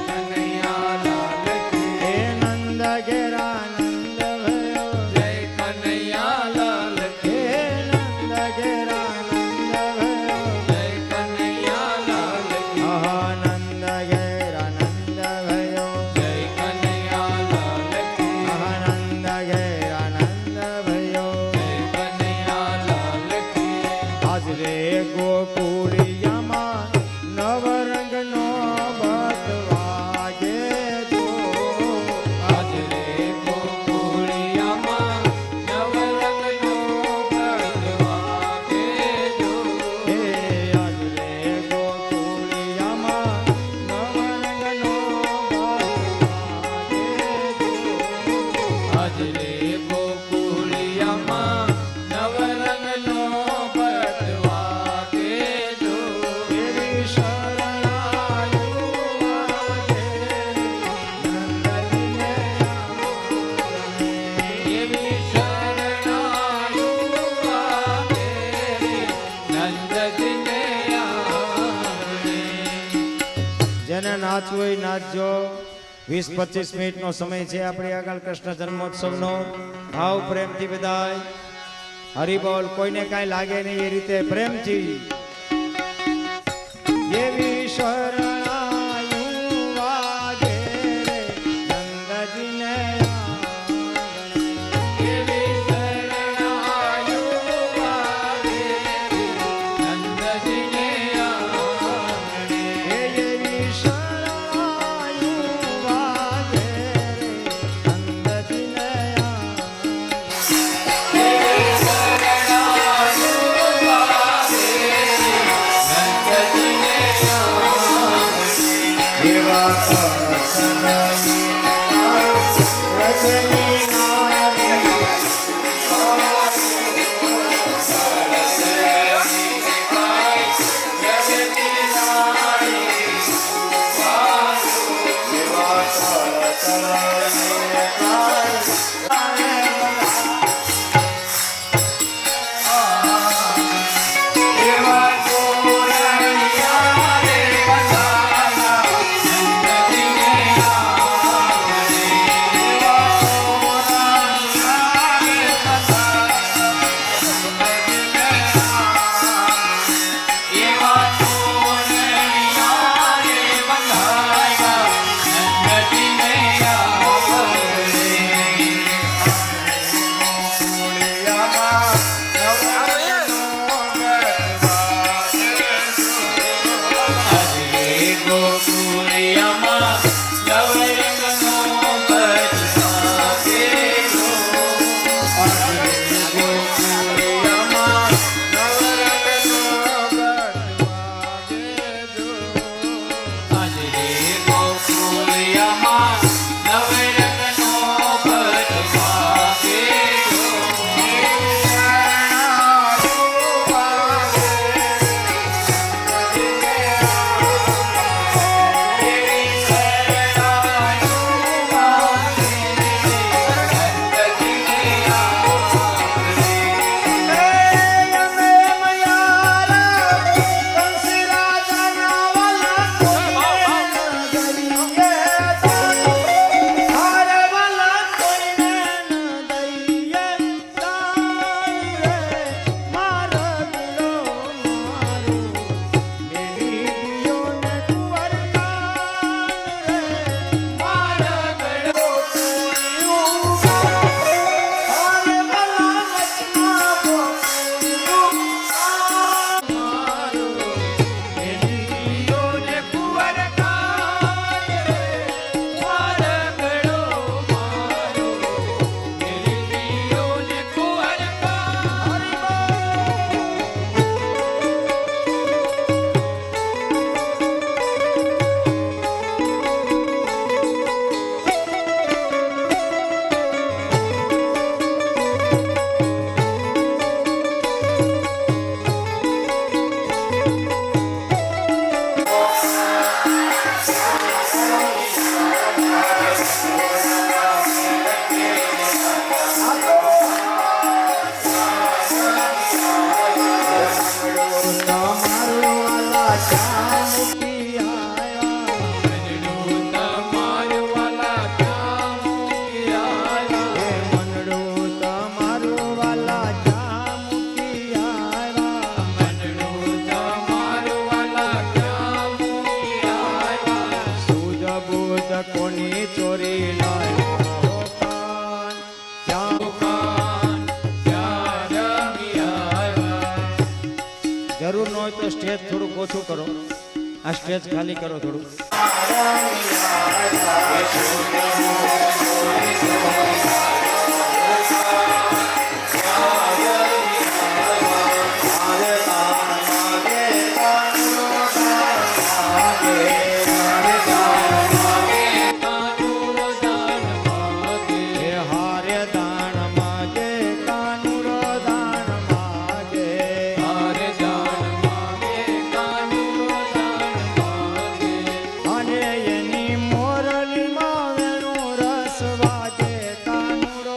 કનૈયા લાલ કી હે નંદ ઘેરાનંદ ભયો જય કનૈયા લાલ હે કી નંદ ઘેરાનંદ ભયો જય કનૈયા લાલ કી આનંદ ઘેરાનંદ ભયો જય કનૈયા લાલ કી આનંદ ઘેરાનંદ ભયો જય કનૈયા લાલ કી આજ રે ગોકુળિયામાં નવરંગનો બત વાગે જો આજ રે ગોકુળિયામાં નવરંગનો ભગવાગે જો હે આજ રે ગોકુળિયામાં નવરંગનો બત વાગે જો આજ રે ગોકુળિયામાં નવરંગનો ભગવાગે જો એવી શરણાયું વાગે નંદનને એવી શરણાયું વાગે નંદજીને આંગણે. જેને નાચવું હોય નાચજો 20-25 મિનિટનો સમય છે આપણી આગળ કૃષ્ણ જન્મોત્સવનો ભાવ પ્રેમથી બધાય હરિબોલ કોઈને કાંઈ લાગે નહીં એ રીતે પ્રેમથી એવી શરણાયું વાગે રે નંદજીને આંગણે. એવી શરણાયું વાગે નંદજીને આંગણે. હે એવી શરણાયું વાગે રે નંદજીને આંગણે. એવા કરસનની રજની નાયક નંદજીને આંગણે. ક્યાં મૂકી આવ્યા મનડું તમારું વાલા ક્યાં મૂકી આવ્યા એ મનડું તમારું વાલા ક્યાં મૂકી આવ્યા મનડું તમારું વાલા ક્યાં મૂકી આવ્યા સૂઝ બૂઝ કોની ચોરી લાવ્યો કાન ક્યાં દુકાન ત્યાં રમી આવ્યા જરૂર ન હોય તો સ્ટેજ થોડુંક ઓછું કરો આ સ્ટેજ ખાલી કરો થોડું કાનુડો દાન માગે હે હારે દાન માગે કાનુડો દાન માગે હારે દાન માગે કાનુડો દાન માગે અને એની મોરલીમાં વેણું રસ વાગે કાનુડો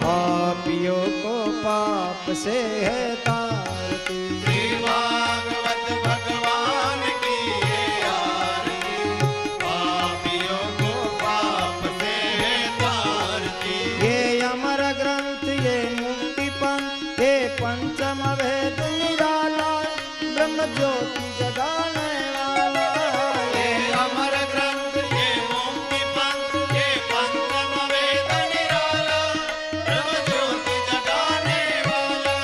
पापियों को पाप से है तारती। श्री भागवत भगवान की ये आरती, पापियों को पाप से तारती। ये अमर ग्रंथ ये मुक्ति पंथ ये पंचम वेद निराला ब्रह्म ज्योति जगाने वाला। ये अमर ग्रंथ ये मुक्ति पंथ ये पंचम वेद निराला ब्रह्म ज्योति जगाने वाला।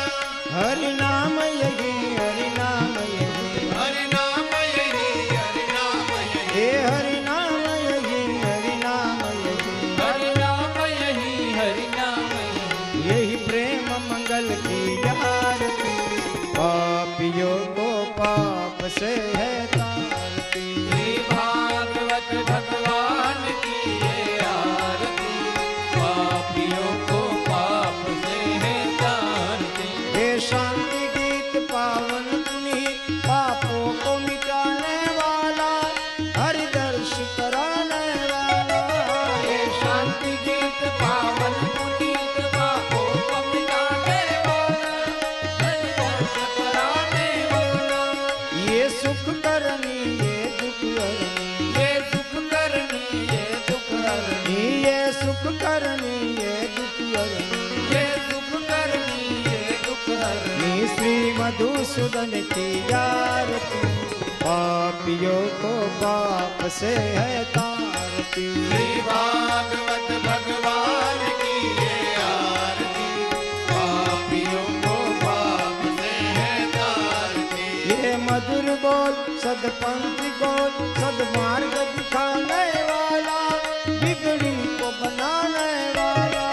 हरि नाम यही हरि नाम यही हरि नाम यही हरि नाम यही हे हरि नाम यही हरि नाम यही हरि नाम यही हरि नाम यही। यही प्रेम मंगल की आरती। पापियों को पाप से है तारती। श्री भागवत भगवान की ये आरती, पापियों को पाप से है तारती। हे शांति गीत पावन पुनीत पापों को मिटाने वाला हरि दर्श कराने वाला। ये शांति गीत पावन पुनीत पापों को मिटाने वाला, हरि दर्श कराने वाला। ये सुख करनी ये दुख हरनी ये सुख करनी ये दुख हरनी, ये सुख करनी ये दुख हरनी ये सुख करनी ये दुख हरनी। श्री मधुसूदन की आरती। पापियों को पाप से है तारती। श्री भागवत भगवान की ये आरती, पापियों को पाप से है तारती। ये मधुर बोल सदपंथ बोल सदमार्ग दिखाने वाला बिगड़ी को बनाने वाला।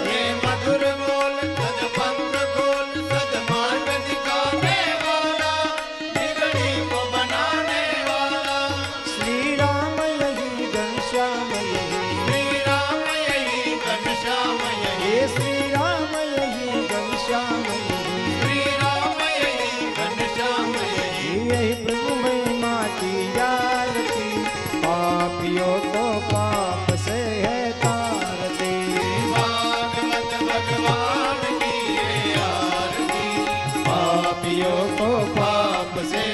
ये मधुर बोल सदपंथ बोल सदमार्ग दिखाने वाला, बिगड़ी को बनाने वाला। श्री राम यही घनश्याम यही श्री राम यही घनश्याम यही, हे श्री राम यही घनश्याम यही श्री राम यही घनश्याम यही। यही प्रभु महिमा की आरती। पापियों को पाप से है तारती। भागवत भगवान की ये आरती, पापियों को पाप से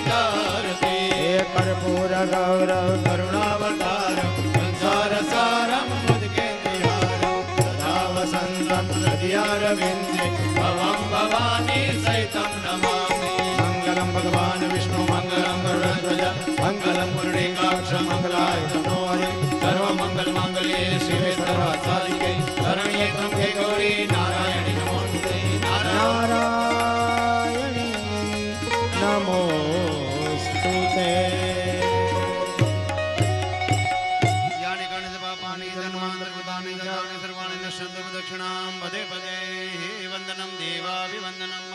तारती। हे कर्पूर गौरव करुणावतारं संसार सारं मुदकेन्द्रिहारं सदा वसन्तं हृदयारविन्दे भवं भवानी सहितं नमामि। मङ्गलं भगवान् विष्णु मङ्गलं गरुडध्वज मङ्गलं पुण्डरीकाक्ष मङ्गलाय तनो हरे। सर्वमङ्गलमाङ्गल्ये शिवे सर्वासाधिके शरण्ये त्र्यम्बके गौरी नारायणि नमोऽस्तुते। नारायणी नमोस्तुते। यानि गणित पापानि जन्मान्तर्कृतानि जातानि सर्वाणि नश्यन्ति दक्षिणां पदे पदे। वंदनम देवाभिवंदनम।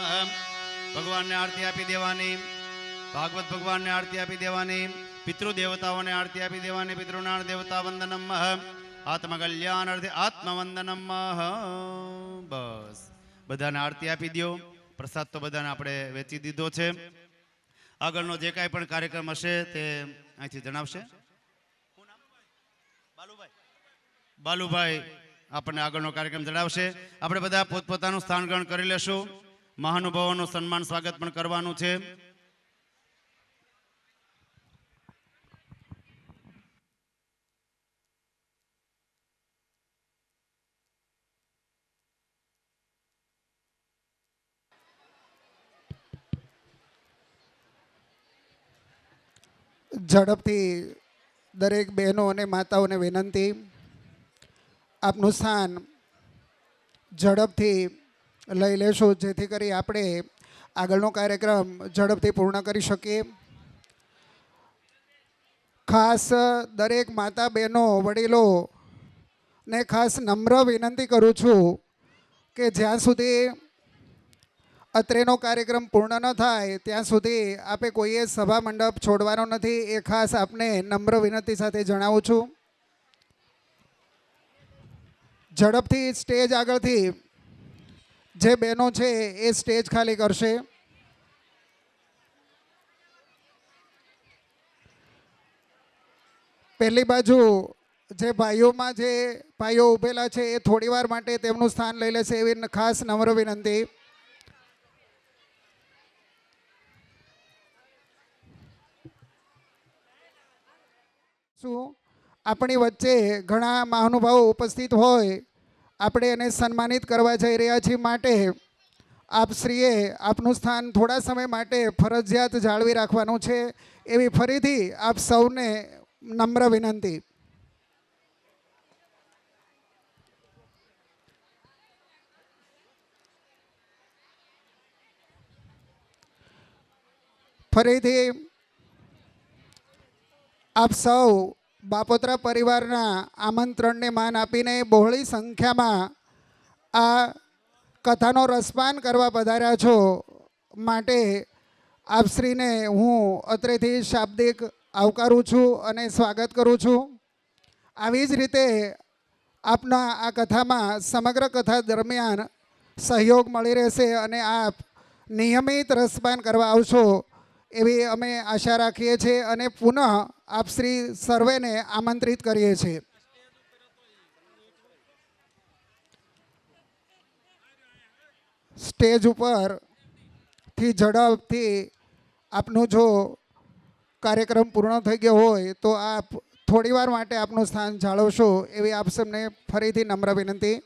भगवान ने आरती आपी देवानी, भागवत भगवान ने आरती आपी देवानी, पितृ देवताओं ने आरती आपी देवानी, पितृनारायण देवता वंदनम। आत्मकल्याण अर्थे आत्मवंदनम। बस બધાને આરતી આપી દો। પ્રસાદ તો બધાને આપણે વેચી દીધો છે। આગળનો જે કાંઈ પણ કાર્યક્રમ હશે તે અહીંથી જણાવશે બાલુભાઈ આપણને આગળનો કાર્યક્રમ જણાવશે। આપણે બધા પોતપોતાનું સ્થાન ગ્રહણ કરી લેશું। મહાનુભાવોનું સન્માન સ્વાગત પણ કરવાનું છે। ઝડપથી દરેક બહેનો અને માતાઓને વિનંતી, આપનું સ્થાન ઝડપથી લઈ લેશો જેથી કરી આપણે આગળનો કાર્યક્રમ ઝડપથી પૂર્ણ કરી શકીએ. ખાસ દરેક માતા બહેનો વડીલો ને ખાસ નમ્ર વિનંતી કરું છું કે જ્યાં સુધી અત્રેનો કાર્યક્રમ પૂર્ણ ન થાય ત્યાં સુધી આપે કોઈએ સભા મંડપ છોડવાનો નથી. એ ખાસ આપને નમ્ર વિનંતી સાથે જણાવું છું. ઝડપથી સ્ટેજ આગળથી જે બહેનો છે એ સ્ટેજ ખાલી કરશે. પહેલી બાજુ જે ભાઈઓ ઊભેલા છે એ થોડી વાર માટે તેમનું સ્થાન લઈ લેશે એવી ખાસ નમ્ર વિનંતી. શું આપણી વચ્ચે ઘણા મહાનુભાવો ઉપસ્થિત હોય, આપણે એને સન્માનિત કરવા જઈ રહ્યા છીએ, માટે આપશ્રીએ આપનું સ્થાન થોડા સમય માટે ફરજિયાત જાળવી રાખવાનું છે એવી ફરીથી આપ સૌને નમ્ર વિનંતી. ફરીથી આપ સૌ બાપોત્રા પરિવારના આમંત્રણને માન આપીને બહોળી સંખ્યામાં આ કથાનો રસપાન કરવા પધાર્યા છો, માટે આપશ્રીને હું અત્રેથી શાબ્દિક આવકારું છું અને સ્વાગત કરું છું. આવી જ રીતે આપના આ કથામાં સમગ્ર કથા દરમિયાન સહયોગ મળી રહેશે અને આપ નિયમિત રસપાન કરવા આવશો એવી અમે આશા રાખીએ છીએ અને પુનઃ આપ શ્રી સર્વેને આમંત્રિત કરીએ છીએ. સ્ટેજ ઉપરથી ઝડપથી આપનું જો કાર્યક્રમ પૂર્ણ થઈ ગયો હોય તો આપ થોડી વાર માટે આપનું સ્થાન જાળવશો એવી આપ સૌને ફરીથી નમ્ર વિનંતી.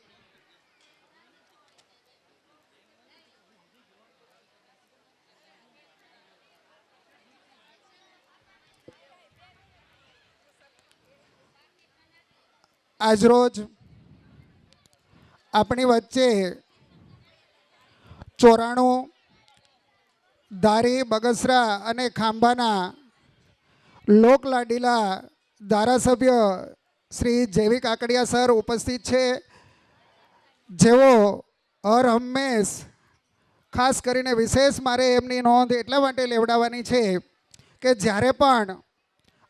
આજરોજ આપણી વચ્ચે 94 ધારી, બગસરા અને ખાંભાના લોકલાડીલા ધારાસભ્ય શ્રી જેવી કાકડિયા સર ઉપસ્થિત છે, જેઓ હર હંમેશ ખાસ કરીને વિશેષ મારે એમની નોંધ એટલા માટે લેવડાવવાની છે કે જ્યારે પણ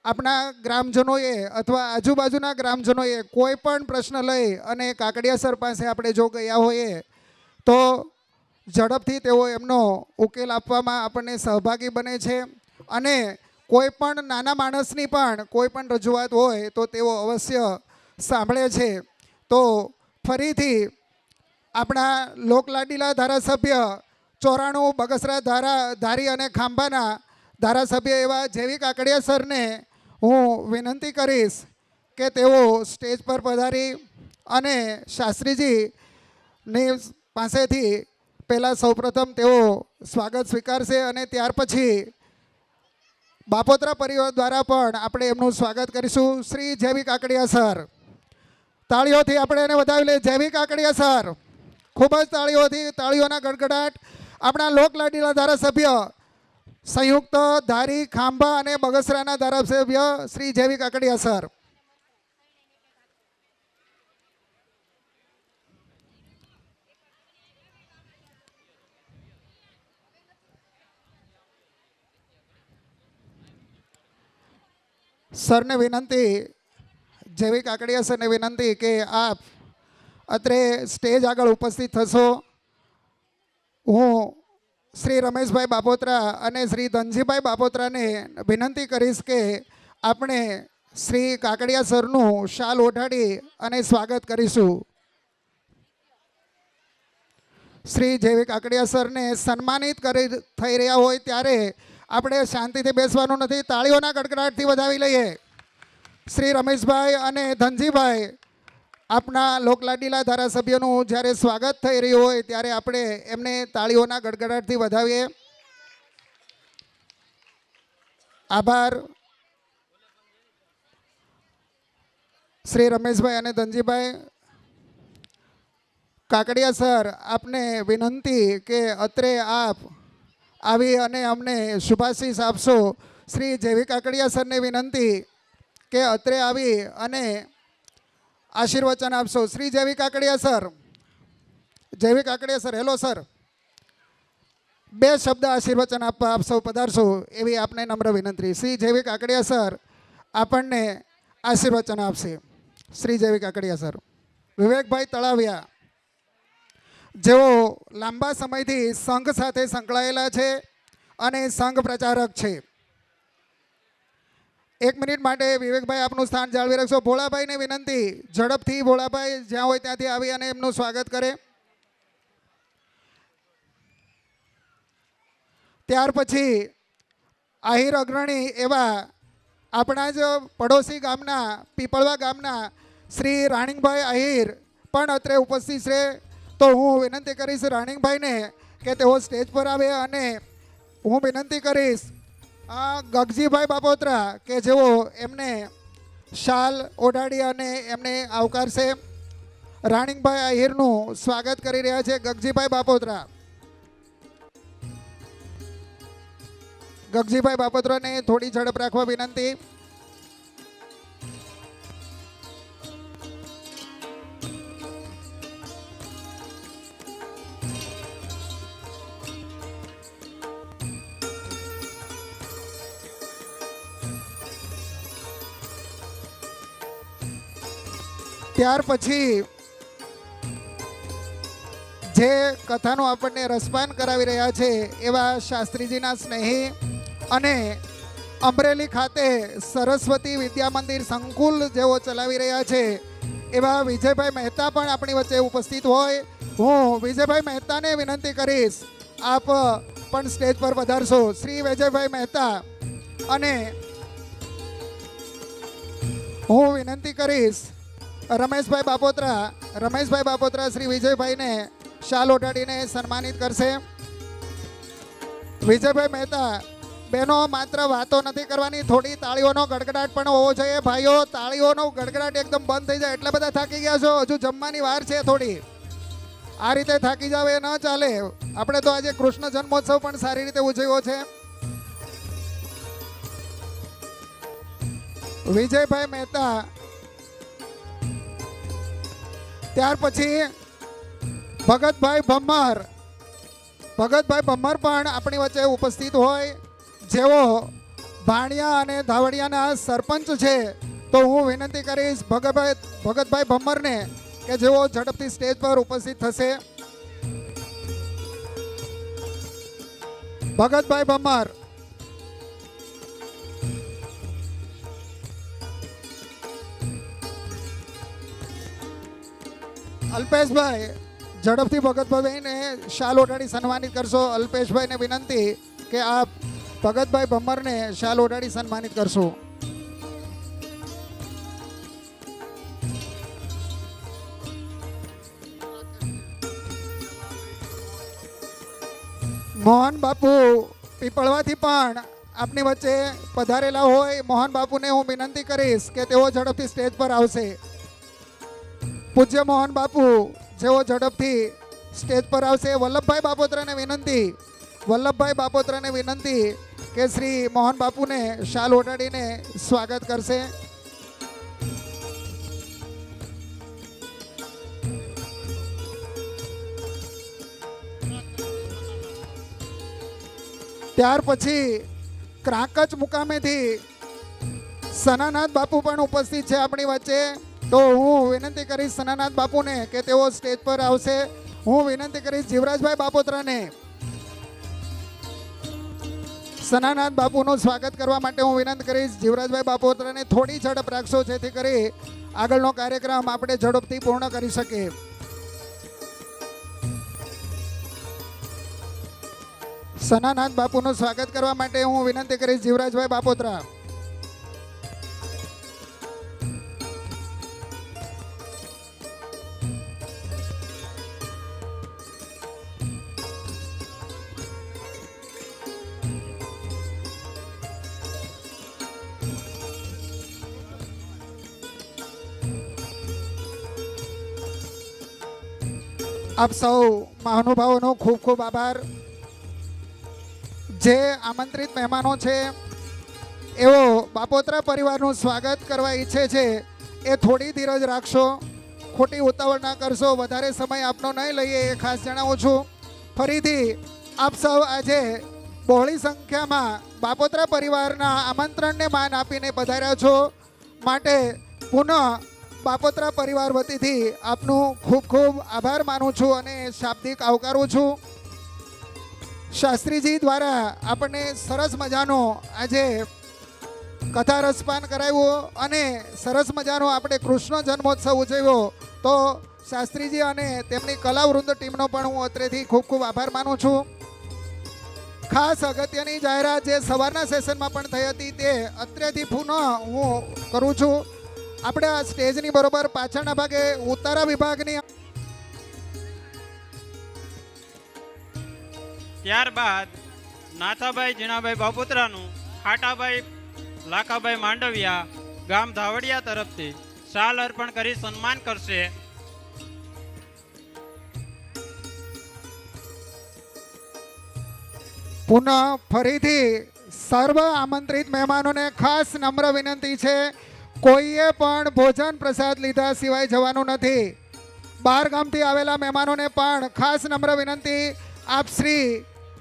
આપણા ગ્રામજનોએ અથવા આજુબાજુના ગ્રામજનોએ કોઈ પણ પ્રશ્ન લઈ અને કાકડિયા સર પાસે આપણે જો ગયા હોઈએ તો ઝડપથી તેઓ એમનો ઉકેલ આપવામાં આપણને સહભાગી બને છે અને કોઈ પણ નાના માણસની પણ કોઈ પણ રજૂઆત હોય તો તેઓ અવશ્ય સાંભળે છે. તો ફરીથી આપણા લોકલાડીલા ધારાસભ્ય 94 બગસરા ધારી અને ખાંભાના ધારાસભ્ય એવા જેવી કાકડિયા સરને હું વિનંતી કરીશ કે તેઓ સ્ટેજ પર પધારી અને શાસ્ત્રીજીની પાસેથી પહેલાં સૌપ્રથમ તેઓ સ્વાગત સ્વીકારશે અને ત્યાર પછી બાપોત્રા પરિવાર દ્વારા પણ આપણે એમનું સ્વાગત કરીશું. શ્રી જેવી કાકડિયા સર, તાળીઓથી આપણે એને વધાવી લઈએ. જેવી કાકડિયા સર, ખૂબ જ તાળીઓના ગડગડાટ આપણા લોકલાડીલા ધારાસભ્ય સંયુક્ત ધારી, ખાંભા અને બગસરાના ધારાસભ્ય શ્રી જેવી કાકડિયા સર. સરને વિનંતી, જેવી કાકડિયા સરને વિનંતી કે આપ અત્રે સ્ટેજ આગળ ઉપસ્થિત થશો. હું શ્રી રમેશભાઈ બાપોત્રા અને શ્રી ધનજીભાઈ બાપોત્રાને વિનંતી કરીશ કે આપણે શ્રી કાકડિયા સરનું શાલ ઓઢાડી અને સ્વાગત કરીશું. શ્રી જેવી કાકડિયા સરને સન્માનિત થઈ રહ્યા હોય ત્યારે આપણે શાંતિથી બેસવાનું નથી, તાળીઓના ગડગડાટથી વધાવી લઈએ. શ્રી રમેશભાઈ અને ધનજીભાઈ, આપના લોકલાડીલા ધારાસભ્યનું જ્યારે સ્વાગત થઈ રહ્યું હોય ત્યારે આપણે એમને તાળીઓના ગડગડાટથી વધાવીએ. આભાર. શ્રી રમેશભાઈ અને ધનજીભાઈ કાકડિયા સર, આપને વિનંતી કે અત્રે આપ આવી અને અમને શુભાશીષ આપશો. શ્રી જેવી કાકડિયા સરને વિનંતી કે અત્રે આવી અને આશીર્વચન આપશો. શ્રી જેવી કાકડિયા સર, જેવી કાકડિયા સર, હેલો સર, 2 શબ્દ આશીર્વચન આપવા આપ સૌ પધારશો એવી આપને નમ્ર વિનંતી. શ્રી જેવી કાકડિયા સર આપણને આશીર્વચન આપશે. શ્રી જેવી કાકડિયા સર. વિવેકભાઈ તળાવિયા, જેઓ લાંબા સમયથી સંઘ સાથે સંકળાયેલા છે અને સંઘ પ્રચારક છે. 1 મિનિટ માટે વિવેકભાઈ આપનું સ્થાન જાળવી રાખશો. ભોળાભાઈને વિનંતી, ઝડપથી ભોળાભાઈ જ્યાં હોય ત્યાંથી આવી અને એમનું સ્વાગત કરે. ત્યાર પછી આહિર અગ્રણી એવા આપણા જ પડોશી ગામના પીપળવા ગામના શ્રી રાણીંગભાઈ આહિર પણ અત્રે ઉપસ્થિત છે. તો હું વિનંતી કરીશ રાણીંગભાઈને કે તેઓ સ્ટેજ પર આવે અને હું વિનંતી કરીશ ગગજીભાઈ બાપોત્રા કે જેઓ એમને શાલ ઓઢાડી અને એમને આવકારશે. રાણીંગભાઈ આહિરનું સ્વાગત કરી રહ્યા છે ગગજીભાઈ બાપોત્રા. ગગજીભાઈ બાપોત્રાને થોડી ઝડપ રાખવા વિનંતી. ત્યાર પછી જે કથાનું આપણને રસપાન કરાવી રહ્યા છે એવા શાસ્ત્રીજીના સ્નેહી અને અમરેલી ખાતે સરસ્વતી વિદ્યા મંદિર સંકુલ જેઓ ચલાવી રહ્યા છે એવા વિજયભાઈ મહેતા પણ આપણી વચ્ચે ઉપસ્થિત હોય. હું વિજયભાઈ મહેતાને વિનંતી કરીશ આપ પણ સ્ટેજ પર વધારશો. શ્રી વિજયભાઈ મહેતા અને હું વિનંતી કરીશ રમેશભાઈ બાપોત્રા શ્રી વિજયભાઈને શાલ ઓઢાડીને સન્માનિત કરશે. વિજયભાઈ મહેતા, બહેનો માત્ર વાતો નથી કરવાની, થોડી તાળીઓનો ગડગડાટ પણ હોવો જોઈએ. ભાઈઓ, તાળીઓનો ગડગડાટ એકદમ બંધ થઈ જાય. એટલા બધા થાકી ગયા છો, હજુ જમવાની વાર છે થોડી. આ રીતે થાકી જાવ એ ન ચાલે. આપણે તો આજે કૃષ્ણ જન્મોત્સવ પણ સારી રીતે ઉજવ્યો છે. વિજયભાઈ મહેતા, ત્યાર પછી ભગતભાઈ ભમ્મર પણ આપણી વચ્ચે ઉપસ્થિત હોય, જેઓ ભાણિયા અને ધાવડિયાના સરપંચ છે. તો હું વિનંતી કરીશ ભગતભાઈ ભમ્મરને કે જેઓ ઝડપથી સ્ટેજ પર ઉપસ્થિત થશે. ભગતભાઈ ભમ્મર. અલ્પેશભાઈ, ઝડપથી ભગતભાઈને શાલ ઓઢાડી સન્માનિત કરશો. અલ્પેશભાઈને વિનંતી કે આપ ભગતભાઈ ભમ્મરને શાલ ઓઢાડી સન્માનિત કરશો. મોહન બાપુ પીપળવાથી પણ આપની વચ્ચે પધારેલા હોય. મોહન બાપુને હું વિનંતી કરીશ કે તેઓ ઝડપથી સ્ટેજ પર આવશે. પૂજ્ય મોહન બાપુ જેઓ ઝડપથી સ્ટેજ પર આવશે. વલ્લભભાઈ બાપોત્રાને વિનંતી કે શ્રી મોહન બાપુને શાલ ઓઢાડીને સ્વાગત કરશે. ત્યાર પછી ક્રાંકચ મુકામેથી સનાનાથ બાપુ પણ ઉપસ્થિત છે આપણી વચ્ચે. તો હું વિનંતી કરીશ સનાનાથ બાપુને કે તેઓ સ્ટેજ પર આવશે. હું વિનંતી કરીશ જીવરાજભાઈ બાપોત્રાને સનાનાથ બાપુનું સ્વાગત કરવા માટે હું વિનંતી કરીશ. જીવરાજભાઈ બાપોત્રાને થોડી ઝડપ રાખશો જેથી કરી આગળનો કાર્યક્રમ આપણે ઝડપથી પૂર્ણ કરી શકીએ. સનાનાથ બાપુનું સ્વાગત કરવા માટે હું વિનંતી કરીશ જીવરાજભાઈ બાપોત્રા. આપ સૌ મહાનુભાવોનો ખૂબ ખૂબ આભાર. જે આમંત્રિત મહેમાનો છે એવો બાપોત્રા પરિવારનું સ્વાગત કરવા ઈચ્છે છે એ થોડી ધીરજ રાખશો, ખોટી ઉતાવળ ના કરશો. વધારે સમય આપનો નહીં લઈએ એ ખાસ જણાવું છું. ફરીથી આપ સૌ આજે બહોળી સંખ્યામાં બાપોત્રા પરિવારના આમંત્રણને માન આપીને પધાર્યા છો, માટે પુનઃ બાપોત્રા પરિવાર વતીથી આપનું ખૂબ ખૂબ આભાર માનું છું અને શાબ્દિક આવકારું છું. શાસ્ત્રીજી દ્વારા આપણને સરસ મજાનો આજે કથા રસપાન કરાવ્યો અને સરસ મજાનો આપણે કૃષ્ણ જન્મોત્સવ ઉજવ્યો. તો શાસ્ત્રીજી અને તેમની કલાવૃંદ ટીમનો પણ હું અત્રેથી ખૂબ ખૂબ આભાર માનું છું. ખાસ અગત્યની જાહેરાત જે સવારના સેશનમાં પણ થઈ હતી તે અત્રેથી પુનઃ હું કરું છું. આપણે આ સ્ટેજની બરોબર પાછળના ભાગે ઉતારા વિભાગની ત્યારબાદ નાથાભાઈ જીણાભાઈ બાપુત્રાનું ખાટાભાઈ લાખાભાઈ માંડવિયા ગામ ધાવડિયા તરફથી શાલ અર્પણ કરી સન્માન કરશે. પુનઃ ફરીથી સર્વ આમંત્રિત મહેમાનોને ખાસ નમ્ર વિનંતી છે, કોઈએ પણ ભોજન પ્રસાદ લીધા સિવાય જવાનું નથી. બહાર ગામથી આવેલા મહેમાનોને પણ ખાસ નમ્ર વિનંતી, આપ શ્રી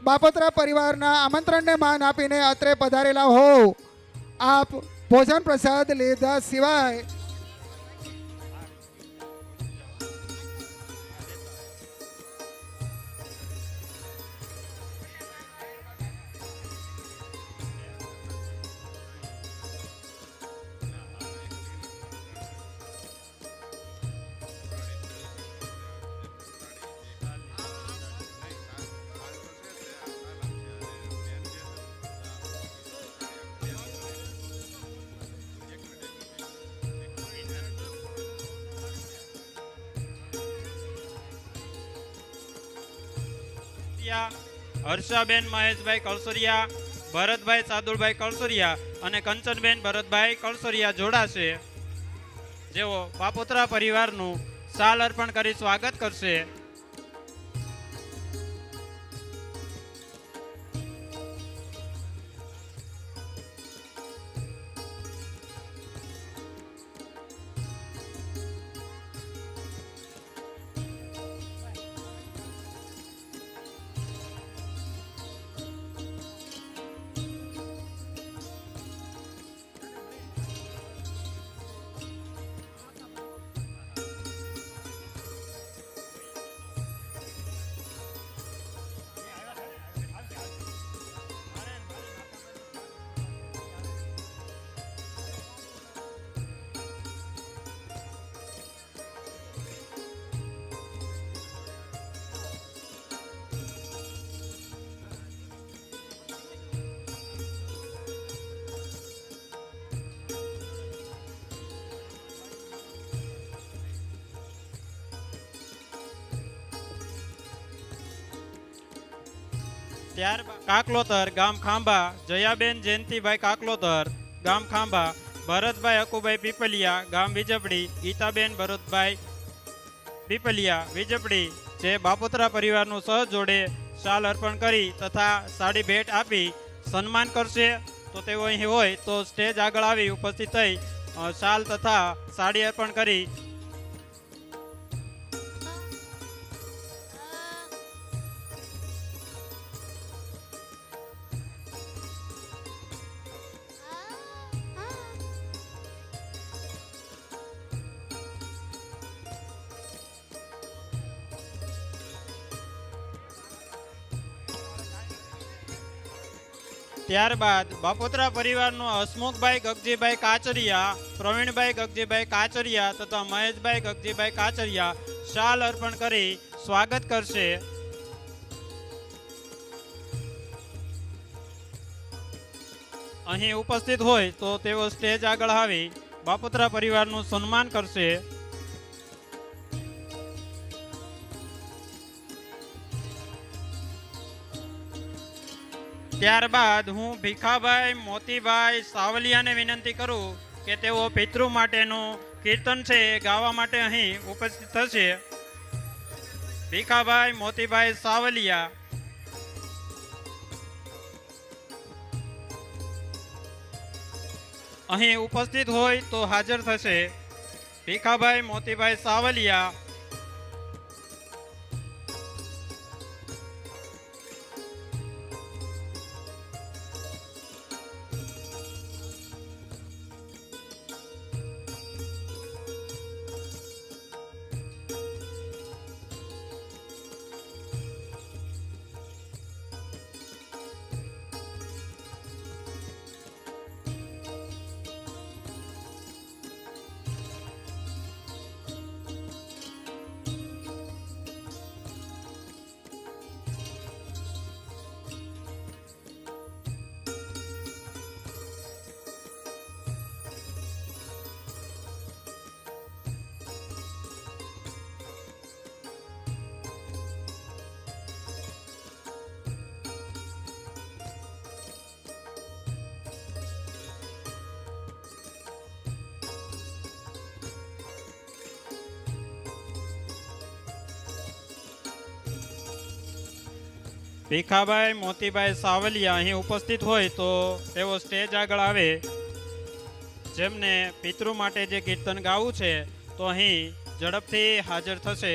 બાપોત્રા પરિવારના આમંત્રણને માન આપીને અત્રે પધારેલા હોવ, આપ ભોજન પ્રસાદ લીધા સિવાય હર્ષાબેન મહેશભાઈ કળસરિયા, ભરતભાઈ સાદુલભાઈ કળસરિયા અને કંચનબેન ભરતભાઈ કળસરિયા જોડાશે, જેઓ બાપોત્રા પરિવારનું શાલ અર્પણ કરી સ્વાગત કરશે. ત્યારબાદ કાકલોતર ગામ ખાંભા જયાબેન જયંતિભાઈ કાકલોતર ગામ ખાંભા, ભરતભાઈ અકુભાઈ પીપલિયા ગામ વિજપડી, ગીતાબેન ભરતભાઈ પીપલિયા વિજપડી, જે બાપોત્રા પરિવારનું સહજોડે શાલ અર્પણ કરી તથા સાડી ભેટ આપી સન્માન કરશે. તો તેઓ અહીં હોય તો સ્ટેજ આગળ આવી ઉપસ્થિત થઈ શાલ તથા સાડી અર્પણ કરી ત્યારબાદ બાપોત્રા પરિવારનું હસમુખભાઈ ગગજીભાઈ કાચરિયા, પ્રવીણભાઈ ગગજીભાઈ કાચરિયા તથા મહેશભાઈ ગગજીભાઈ કાચરિયા શાલ અર્પણ કરી સ્વાગત કરશે. અહીં ઉપસ્થિત હોય તો તેઓ સ્ટેજ આગળ આવી બાપોત્રા પરિવારનું સન્માન કરશે. ત્યારબાદ હું ભીખાભાઈ મોતીભાઈ સાવલિયાને વિનંતી કરું કે તેઓ પિતૃ માટેનું કીર્તન છે ગાવા માટે અહીં ઉપસ્થિત થશે. ભીખાભાઈ મોતીભાઈ સાવલિયા, અહીં ઉપસ્થિત હોય તો હાજર થશે. ભીખાભાઈ મોતીભાઈ સાવલિયા, ભીખાભાઈ મોતીભાઈ સાવલિયા અહીં ઉપસ્થિત હોય તો તેઓ સ્ટેજ આગળ આવે. જેમને પિતૃ માટે જે કીર્તન ગાવું છે તો અહીં ઝડપથી હાજર થશે.